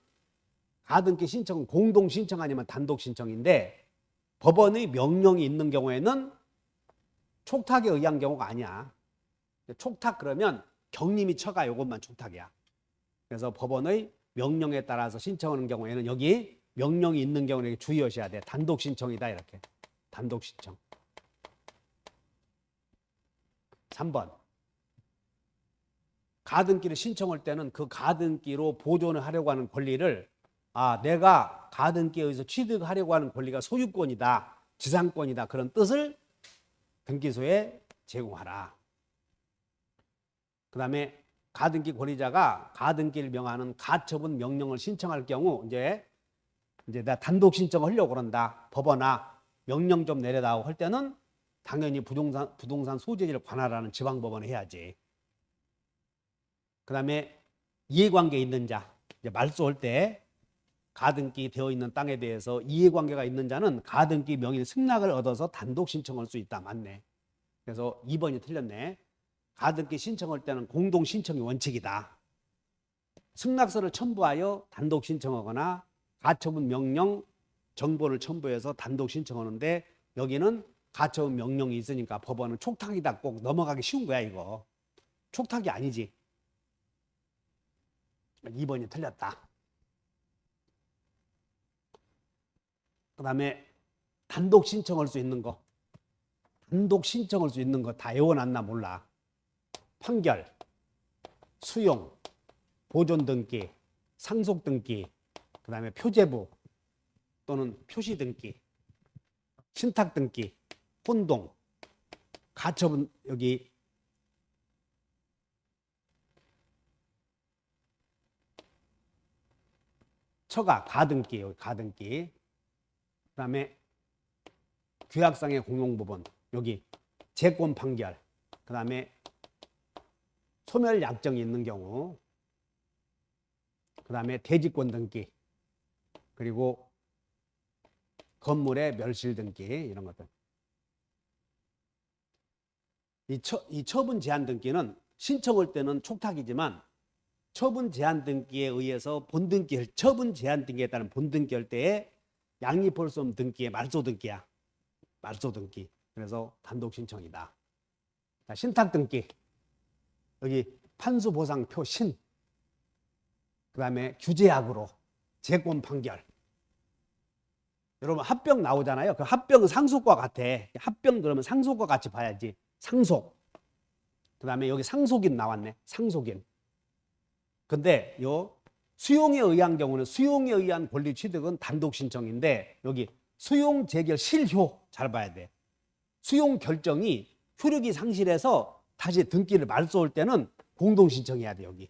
가등기 신청은 공동 신청 아니면 단독 신청인데 법원의 명령이 있는 경우에는 촉탁에 의한 경우가 아니야. 촉탁 그러면 경림이 처가 이것만 촉탁이야. 그래서 법원의 명령에 따라서 신청하는 경우에는 여기 명령이 있는 경우는 주의하셔야 돼. 단독 신청이다 이렇게. 단독 신청. 3번. 가등기를 신청할 때는 그 가등기로 보존을 하려고 하는 권리를 내가 가등기에 의해서 취득하려고 하는 권리가 소유권이다, 지상권이다 그런 뜻을 등기소에 제공하라. 그 다음에 가등기 권리자가 가등기를 명하는 가처분 명령을 신청할 경우 이제 나 단독 신청하려고 그런다. 법원아 명령 좀 내려다오 할 때는 당연히 부동산 소재지를 관할하는 지방법원에 해야지. 그 다음에 이해관계 있는 자, 이제 말소할 때 가등기 되어 있는 땅에 대해서 이해관계가 있는 자는 가등기 명의 승낙을 얻어서 단독 신청할 수 있다. 맞네. 그래서 2번이 틀렸네. 가등기 신청할 때는 공동 신청이 원칙이다. 승낙서를 첨부하여 단독 신청하거나 가처분 명령 정보를 첨부해서 단독 신청하는데 여기는 가처분 명령이 있으니까 법원은 촉탁이다. 꼭 넘어가기 쉬운 거야 이거. 촉탁이 아니지. 2번이 틀렸다. 그 다음에 단독 신청할 수 있는 거. 단독 신청할 수 있는 거 다 외워놨나 몰라. 판결, 수용, 보존 등기, 상속 등기, 그 다음에 표제부 또는 표시 등기, 신탁 등기, 혼동, 가처분, 여기 처가, 가등기, 여기 가등기, 그 다음에 규약상의 공용부분, 여기 재권 판결, 그 다음에 소멸 약정이 있는 경우, 그 다음에 대지권 등기, 그리고 건물의 멸실 등기, 이런 것들. 이 처분 제한 등기는 신청할 때는 촉탁이지만 처분 제한 등기에 의해서 본등기, 처분 제한 등기에 따른 본등기 할 때에 양립할 수 없는 등기의 말소 등기야. 말소 등기. 그래서 단독 신청이다. 자, 신탁 등기. 여기 판수 보상 표신. 그 다음에 규제약으로 재권 판결. 여러분 합병 나오잖아요. 그 합병은 상속과 같아. 합병 그러면 상속과 같이 봐야지. 상속. 그 다음에 여기 상속인 나왔네. 상속인. 근데 요 수용에 의한 경우는 수용에 의한 권리 취득은 단독 신청인데 여기 수용 재결 실효 잘 봐야 돼. 수용 결정이 효력이 상실해서 다시 등기를 말소할 때는 공동 신청해야 돼. 여기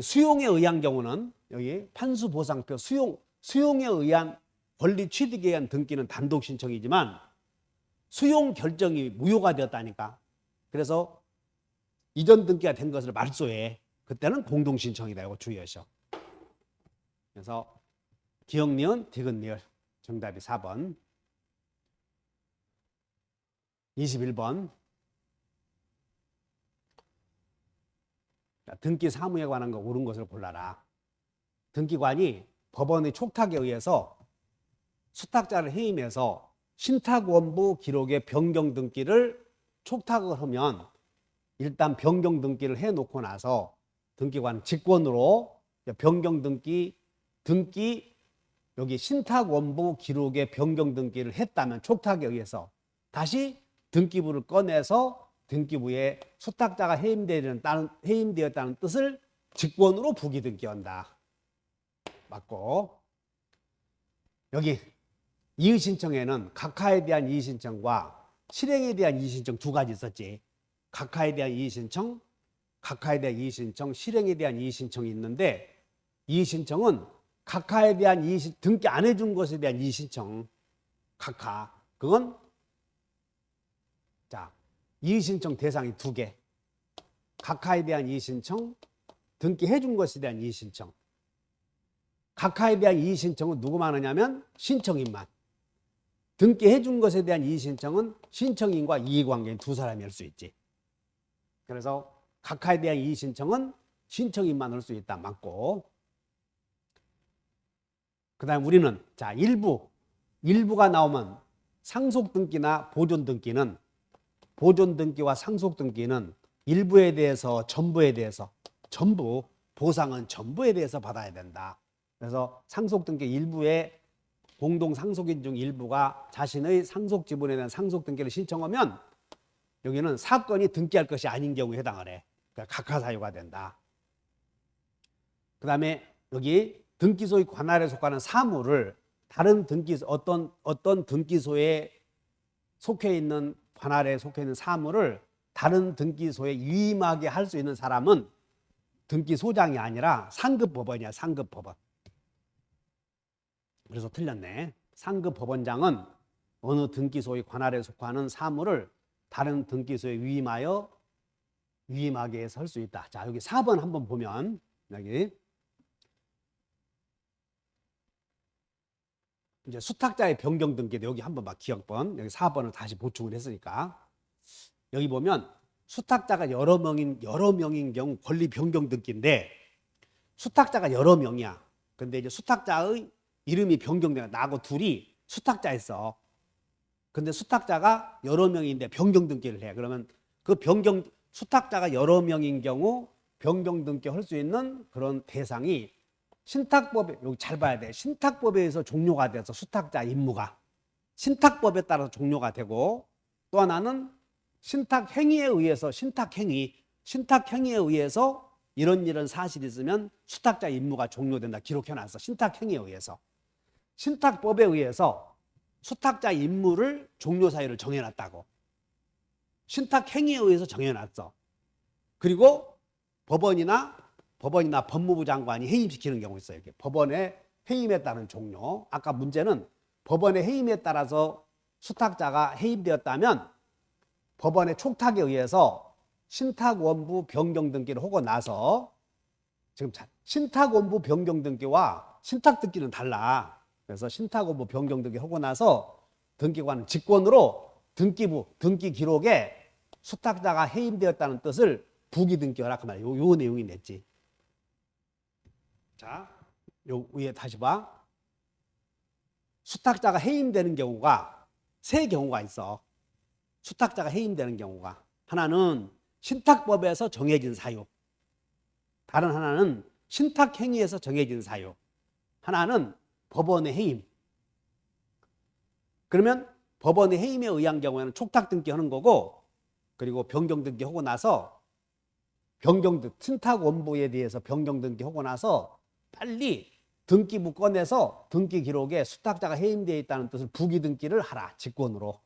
수용에 의한 경우는 여기 판수 보상표 수용에 의한 권리 취득에 의한 등기는 단독 신청이지만 수용 결정이 무효가 되었다니까. 그래서 이전 등기가 된 것을 말소해. 그때는 공동 신청이다. 이거 주의하셔. 그래서 기억, 니은, 디귿, 리을. 정답이 4번. 21번. 등기 사무에 관한 거 옳은 것을 골라라. 등기관이 법원의 촉탁에 의해서 수탁자를 해임해서 신탁원부 기록의 변경 등기를 촉탁을 하면 일단 변경 등기를 해놓고 나서 등기관 직권으로 변경 등기 여기 신탁원부 기록의 변경 등기를 했다면 촉탁에 의해서 다시 등기부를 꺼내서 등기부에 수탁자가 해임되었다는 뜻을 직권으로 부기 등기한다. 맞고, 여기 이의신청에는 각하에 대한 이의신청과 실행에 대한 이의신청 두 가지 있었지. 각하에 대한 이의신청, 실행에 대한 이의신청이 있는데 이의신청은 각하에 대한 등기 안 해준 것에 대한 이의신청, 각하, 그건 자 이의신청 대상이 두 개. 각하에 대한 이의신청, 등기 해준 것에 대한 이의신청. 각하에 대한 이의신청은 누구만 하냐면 신청인만. 등기 해준 것에 대한 이의신청은 신청인과 이해관계인 두 사람이 할 수 있지. 그래서 각하에 대한 이의신청은 신청인만 할 수 있다. 맞고. 그 다음 우리는 자 일부가 나오면 상속등기나 보존등기는 보존등기와 상속등기는 일부에 대해서 전부에 대해서 보상은 전부에 대해서 받아야 된다. 그래서 상속등기 일부에 공동 상속인 중 일부가 자신의 상속 지분에 대한 상속등기를 신청하면 여기는 사건이 등기할 것이 아닌 경우에 해당을 해. 그러니까 각하 사유가 된다. 그 다음에 여기 등기소의 관할에 속하는 사물을 다른 어떤 등기소에 속해 있는 관할에 속해 있는 사물을 다른 등기소에 유임하게 할 수 있는 사람은 등기소장이 아니라 상급법원이야. 상급법원. 그래서 틀렸네. 상급법원장은 어느 등기소의 관할에 속하는 사물을 다른 등기소에 유임하게 해서 할 수 있다. 자, 여기 4번 한번 보면 여기 이제 수탁자의 변경 등기 여기 한번 막 기억번 여기 4번을 다시 보충을 했으니까 여기 보면 수탁자가 여러 명인 경우 권리 변경 등기인데 수탁자가 여러 명이야. 근데 이제 수탁자의 이름이 변경되는 나하고 둘이 수탁자였어. 근데 수탁자가 여러 명인데 변경 등기를 해. 그러면 그 수탁자가 여러 명인 경우 변경 등기 할 수 있는 그런 대상이 신탁법에, 여기 잘 봐야 돼. 신탁법에 의해서 종료가 돼서 수탁자 임무가 신탁법에 따라서 종료가 되고, 또 하나는 신탁행위에 의해서 신탁행위에 의해서 이런 사실이 있으면 수탁자 임무가 종료된다. 기록해놨어. 신탁행위에 의해서. 신탁법에 의해서 수탁자 임무를 종료 사유를 정해놨다고. 신탁행위에 의해서 정해놨어. 그리고 법원이나 법무부 장관이 해임시키는 경우 있어요. 이렇게 법원의 해임에 따른 종료. 아까 문제는 법원의 해임에 따라서 수탁자가 해임되었다면 법원의 촉탁에 의해서 신탁원부 변경 등기를 하고 나서, 지금 신탁원부 변경 등기와 신탁 등기는 달라. 그래서 신탁원부 변경 등기 하고 나서 등기관은 직권으로 등기 기록에 수탁자가 해임되었다는 뜻을 부기 등기 허락 그 말이야. 요 내용이 냈지. 자, 요 위에 다시 봐. 수탁자가 해임되는 경우가 세 경우가 있어. 수탁자가 해임되는 경우가 하나는 신탁법에서 정해진 사유, 다른 하나는 신탁행위에서 정해진 사유, 하나는 법원의 해임. 그러면 법원의 해임에 의한 경우에는 촉탁 등기하는 거고, 그리고 변경 등기하고 나서 신탁 원부에 대해서 변경 등기하고 나서 빨리 등기부 꺼내서 등기 기록에 수탁자가 해임되어 있다는 뜻을 부기 등기를 하라. 직권으로.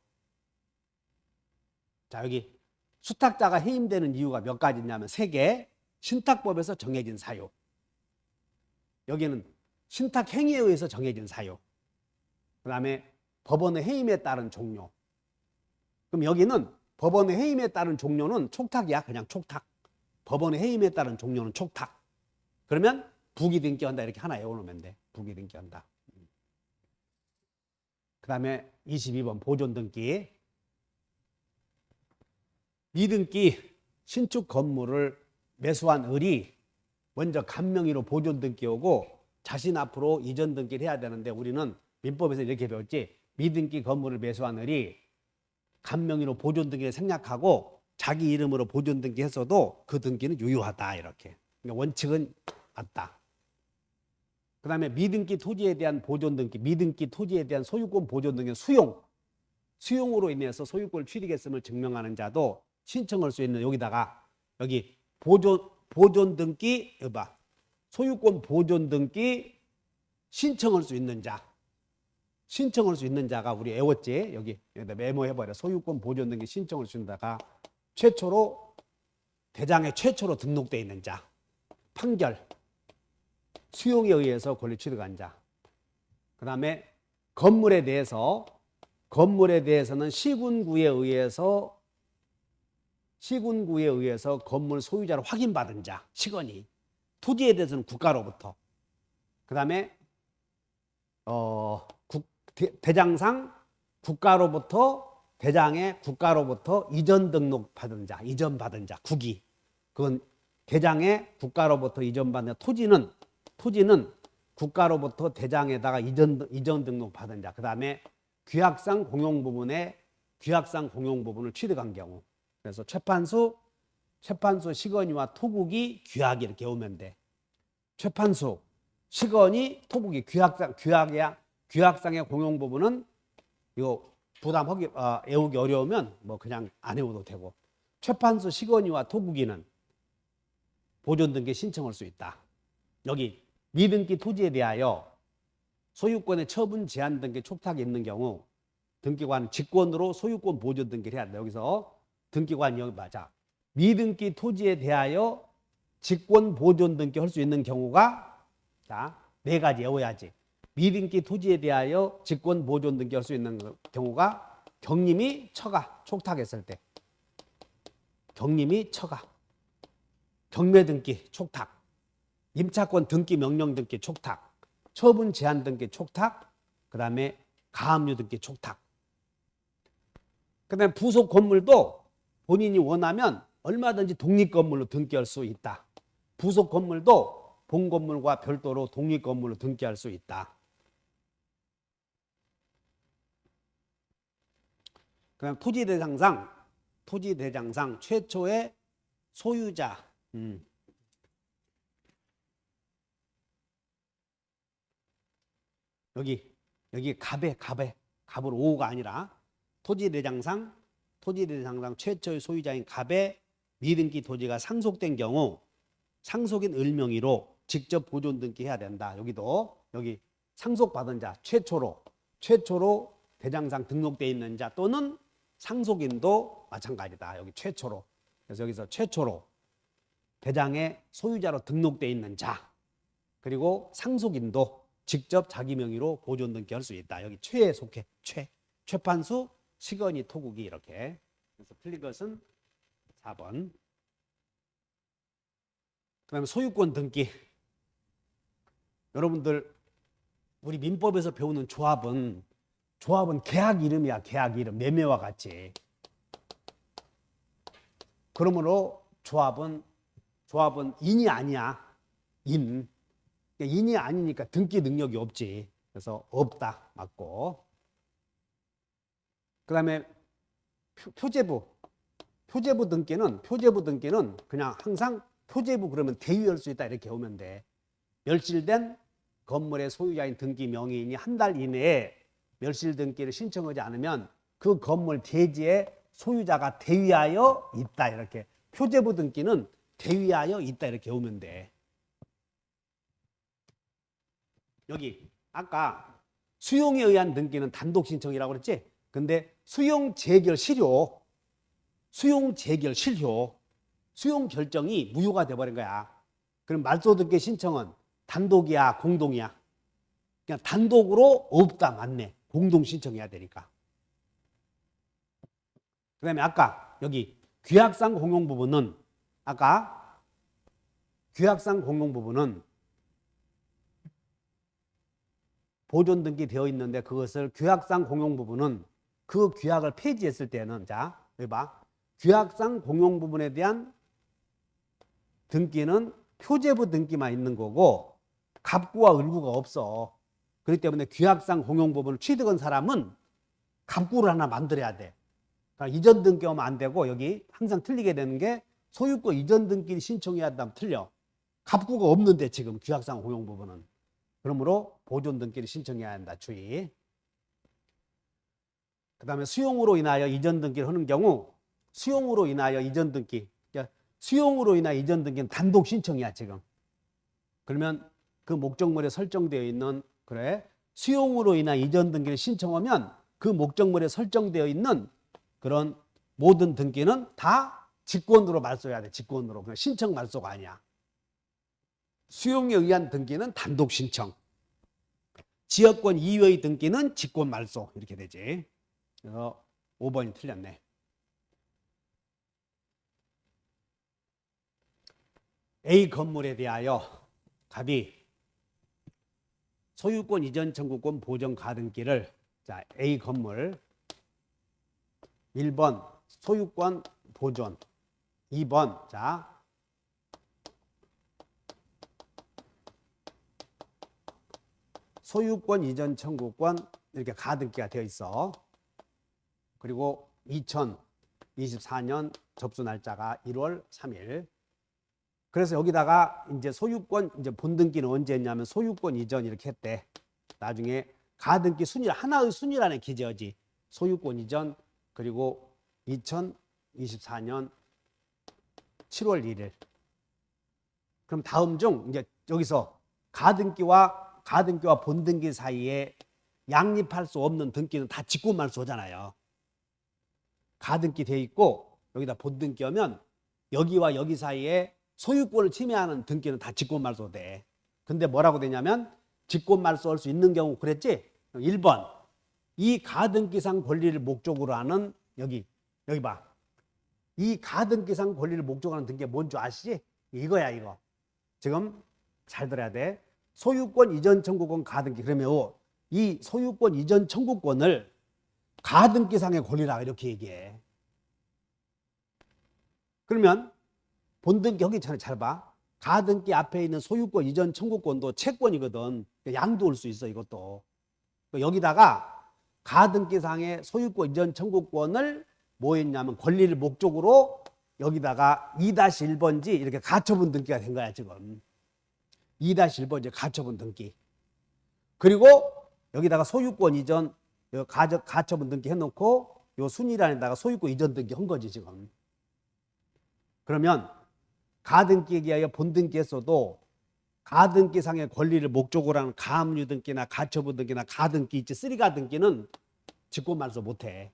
자, 여기 수탁자가 해임되는 이유가 몇 가지 있냐면 3개. 신탁법에서 정해진 사유, 여기는 신탁행위에 의해서 정해진 사유, 그 다음에 법원의 해임에 따른 종료. 그럼 여기는 법원의 해임에 따른 종료는 촉탁이야. 그냥 촉탁. 법원의 해임에 따른 종료는 촉탁. 그러면 부기 등기한다. 이렇게 하나 외워놓으면 돼. 부기 등기한다. 그 다음에 22번 보존 등기. 미등기 신축 건물을 매수한 을이 먼저 간명의로 보존 등기하고 자신 앞으로 이전 등기를 해야 되는데, 우리는 민법에서 이렇게 배웠지. 미등기 건물을 매수한 을이 간명의로 보존 등기를 생략하고 자기 이름으로 보존 등기했어도 그 등기는 유효하다. 이렇게. 그러니까 원칙은 맞다. 그 다음에 미등기 토지에 대한 보존 등기, 미등기 토지에 대한 소유권 보존 등기 수용으로 인해서 소유권을 취득했음을 증명하는 자도 신청할 수 있는, 여기다가 여기 보존 등기, 여기 봐. 소유권 보존 등기 신청할 수 있는 자. 신청할 수 있는 자가 우리 외웠지? 여기다 메모해버려. 소유권 보존 등기 신청할 수 있는 자가 최초로, 대장에 최초로 등록되어 있는 자. 판결, 수용에 의해서 권리 취득한 자. 그 다음에 건물에 대해서는 시군구에 의해서 건물 소유자를 확인받은 자, 시건이. 토지에 대해서는 국가로부터. 그 다음에 대장상 국가로부터 이전 등록 받은 자, 이전 받은 자, 국이. 그건 대장에 국가로부터 이전 받은 자. 토지는 국가로부터 대장에다가 이전 등록 받은 자. 그 다음에 규약상 공용 부분을 취득한 경우. 그래서 최판수 시건이와 토국이 규약이 이렇게 오면 돼. 최판수 시건이 토국이 규약상의 공용 부분은 이거 외우기 어려우면 뭐 그냥 안 외워도 되고, 최판수 시건이와 토국이는 보존 등기 신청할 수 있다. 여기 미등기 토지에 대하여 소유권의 처분 제한 등기 촉탁이 있는 경우 등기관 직권으로 소유권 보존 등기를 해야 돼. 여기서 등기관 여기 맞아. 미등기 토지에 대하여 직권 보존 등기 할 수 있는 경우가, 자, 4가지 외워야지. 미등기 토지에 대하여 직권 보존 등기 할 수 있는 경우가 경림이 처가 촉탁했을 때, 경림이 처가, 경매 등기 촉탁, 임차권 등기 명령 등기 촉탁, 처분 제한 등기 촉탁, 그 다음에 가압류 등기 촉탁. 그 다음에 부속 건물도 본인이 원하면 얼마든지 독립건물로 등기할 수 있다. 부속 건물도 본 건물과 별도로 독립건물로 등기할 수 있다. 그다음 토지대장상 최초의 소유자. 여기 갑을 5가 아니라 토지대장상 최초의 소유자인 갑의 미등기 토지가 상속된 경우 상속인 을명의로 직접 보존 등기해야 된다. 여기 상속받은 자 최초로 대장상 등록되어 있는 자 또는 상속인도 마찬가지다. 여기 최초로. 그래서 여기서 최초로 대장의 소유자로 등록되어 있는 자 그리고 상속인도 직접 자기 명의로 보존 등기할 수 있다. 여기 최에 속해. 최판수, 시건이, 토국이 이렇게. 그래서 틀린 것은 4번. 그다음에 소유권 등기. 여러분들 우리 민법에서 배우는 조합은 계약 이름이야. 계약 이름. 매매와 같이. 그러므로 조합은 인이 아니야. 인이 아니니까 등기 능력이 없지. 그래서 없다. 맞고. 그 다음에 표제부 등기는 그냥 항상 표제부 그러면 대위할 수 있다 이렇게 오면 돼. 멸실된 건물의 소유자인 등기 명의인이 한 달 이내에 멸실 등기를 신청하지 않으면 그 건물 대지의 소유자가 대위하여 있다 이렇게. 표제부 등기는 대위하여 있다 이렇게 오면 돼. 여기 아까 수용에 의한 등기는 단독 신청이라고 그랬지? 근데 수용 재결 실효 수용 결정이 무효가 돼버린 거야. 그럼 말소 등기 신청은 단독이야 공동이야? 그냥 단독으로 없다 맞네. 공동 신청해야 되니까. 그 다음에 아까 여기 규약상 공용 부분은 보존 등기 되어 있는데 그것을 규약상 공용 부분은 그 규약을 폐지했을 때는 자 여기 봐. 규약상 공용 부분에 대한 등기는 표제부 등기만 있는 거고 갑구와 을구가 없어. 그렇기 때문에 규약상 공용 부분을 취득한 사람은 갑구를 하나 만들어야 돼. 그러니까 이전 등기하면 안 되고 여기 항상 틀리게 되는 게 소유권 이전 등기를 신청해야 한다면 틀려. 갑구가 없는데 지금 규약상 공용 부분은. 그러므로 보존 등기를 신청해야 한다. 주의. 그 다음에 수용으로 인하여 이전 등기를 하는 경우 수용으로 인하여 이전 등기는 단독 신청이야 지금. 그러면 그 목적물에 설정되어 있는 수용으로 인한 이전 등기를 신청하면 그 목적물에 설정되어 있는 그런 모든 등기는 다 직권으로 말소해야 돼. 직권으로. 그냥 신청 말소가 아니야. 수용에 의한 등기는 단독 신청. 지역권 이외의 등기는 직권 말소. 이렇게 되지. 그래서 5번이 틀렸네. A 건물에 대하여 갑이 소유권 이전 청구권 보전 가등기를 자 A 건물 1번 소유권 보존 2번 자 소유권 이전 청구권 이렇게 가등기가 되어 있어. 그리고 2024년 접수 날짜가 1월 3일. 그래서 여기다가 이제 소유권 이제 본등기는 언제 했냐면 소유권 이전 이렇게 했대. 나중에 가등기 순위 하나의 순위란에 기재하지. 소유권 이전 그리고 2024년 7월 1일. 그럼 다음 중 이제 여기서 가등기와 본등기 사이에 양립할 수 없는 등기는 다 직권말소잖아요. 가등기 돼 있고 여기다 본등기 하면 여기와 여기 사이에 소유권을 침해하는 등기는 다 직권말소 돼. 근데 뭐라고 되냐면 직권말소할 수 있는 경우 그랬지? 1번 이 가등기상 권리를 목적으로 하는 여기 봐. 이 가등기상 권리를 목적으로 하는 등기가 뭔지 아시지? 이거야 이거. 지금 잘 들어야 돼. 소유권 이전 청구권 가등기. 그러면 이 소유권 이전 청구권을 가등기상의 권리라 이렇게 얘기해. 그러면 본등기 하기 전에 잘 봐. 가등기 앞에 있는 소유권 이전 청구권도 채권이거든. 양도할 수 있어 이것도. 여기다가 가등기상의 소유권 이전 청구권을 뭐 했냐면 권리를 목적으로 여기다가 2-1번지 이렇게 가처분 등기가 된 거야 지금. 2-1번지 가처분 등기. 그리고 여기다가 소유권 이전 가처분 등기 해놓고 요 순위란에다가 소유권 이전 등기 한 거지 지금. 그러면 가등기에 의하여 본등기했어도 가등기상의 권리를 목적으로 하는 가압류 등기나 가처분 등기나 가등기 있지 3가 등기는 직권말소 못해.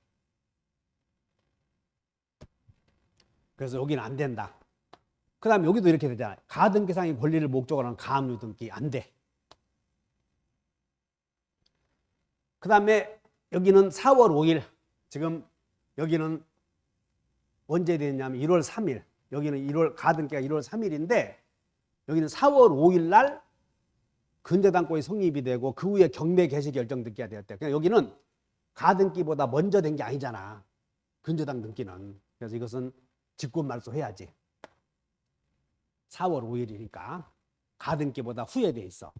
그래서 여기는 안 된다. 그 다음에 여기도 이렇게 되잖아. 가등기상의 권리를 목적으로 하는 가압류 등기 안 돼. 그 다음에 여기는 4월 5일 지금 여기는 언제 됐냐면 1월 3일 여기는 가등기가 1월 3일인데 여기는 4월 5일 날 근저당권이 성립이 되고 그 후에 경매 개시 결정 등기가 되었대. 그러니까 여기는 가등기보다 먼저 된 게 아니잖아. 근저당 등기는. 그래서 이것은 직권말소 해야지. 4월 5일이니까 가등기보다 후에 돼 있어.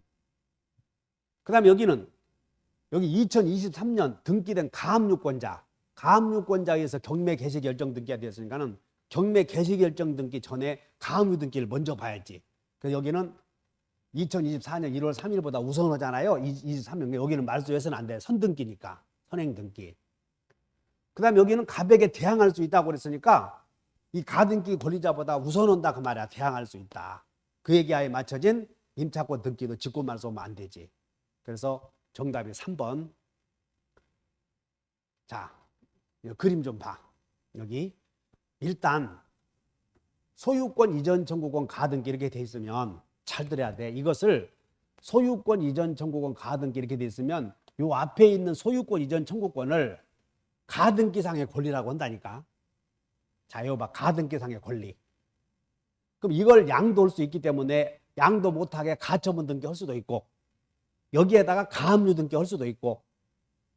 그 다음에 여기는 여기 2023년 등기된 가압류권자에서 경매 개시 결정 등기가 되었으니까는 경매 개시 결정 등기 전에 가압류 등기를 먼저 봐야지. 그래서 여기는 2024년 1월 3일보다 우선하잖아요. 23년 여기는 말소해서는 안 돼. 선등기니까 선행 등기. 그다음에 여기는 가백에 대항할 수 있다고 그랬으니까 이 가등기 권리자보다 우선한다 그 말이야. 대항할 수 있다. 그 얘기하에 맞춰진 임차권 등기도 직권말소하면 안 되지. 그래서 정답이 3번. 자, 그림 좀 봐. 여기 일단 소유권 이전 청구권 가등기 이렇게 돼 있으면 잘 들어야 돼. 이것을 소유권 이전 청구권 가등기 이렇게 돼 있으면 요 앞에 있는 소유권 이전 청구권을 가등기상의 권리라고 한다니까. 자, 이거 봐. 가등기상의 권리. 그럼 이걸 양도할 수 있기 때문에 양도 못하게 가처분 등기 할 수도 있고 여기에다가 가압류 등기 할 수도 있고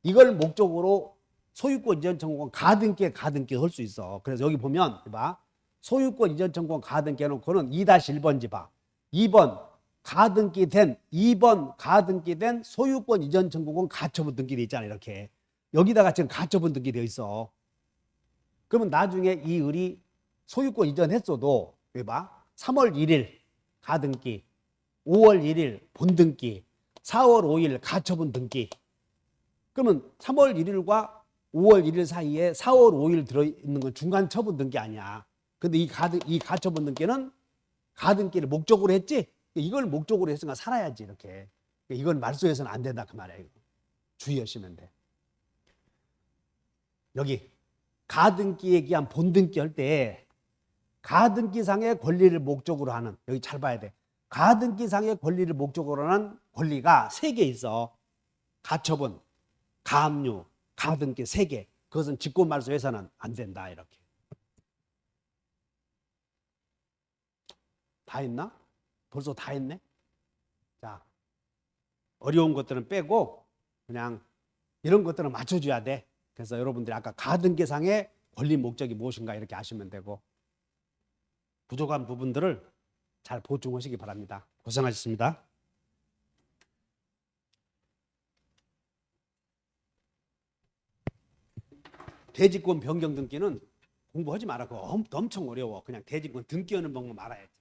이걸 목적으로 소유권 이전 청구권 가등기 할 수 있어. 그래서 여기 보면 봐. 소유권 이전 청구권 가등기 해놓고는 2-1번지 봐. 2번 가등기된 소유권 이전 청구권 가처분 등기 돼 있잖아. 이렇게 여기다가 지금 가처분 등기 되어 있어. 그러면 나중에 이 을이 소유권 이전했어도 여기 봐. 3월 1일 가등기, 5월 1일 본등기, 4월 5일 가처분 등기. 그러면 3월 1일과 5월 1일 사이에 4월 5일 들어있는 건 중간 처분 등기 아니야. 근데 이 가처분 등기는 가등기를 목적으로 했지? 이걸 목적으로 했으니까 살아야지, 이렇게. 이건 말소해서는 안 된다, 그 말이야. 이거. 주의하시면 돼. 여기, 가등기에 기한 본등기 할 때, 가등기상의 권리를 목적으로 하는, 여기 잘 봐야 돼. 가등기상의 권리를 목적으로 하는 권리가 3개 있어. 가처분, 가압류, 가등기 3개. 그것은 직권말소해서는 안 된다, 이렇게. 다 했나? 벌써 다 했네? 자, 어려운 것들은 빼고 그냥 이런 것들은 맞춰줘야 돼. 그래서 여러분들이 아까 가등기상의 권리 목적이 무엇인가 이렇게 아시면 되고 부족한 부분들을 잘 보충하시기 바랍니다. 고생하셨습니다. 대지권 변경 등기는 공부하지 말아. 그거 엄청 어려워. 그냥 대지권 등기하는 방법 알아야지.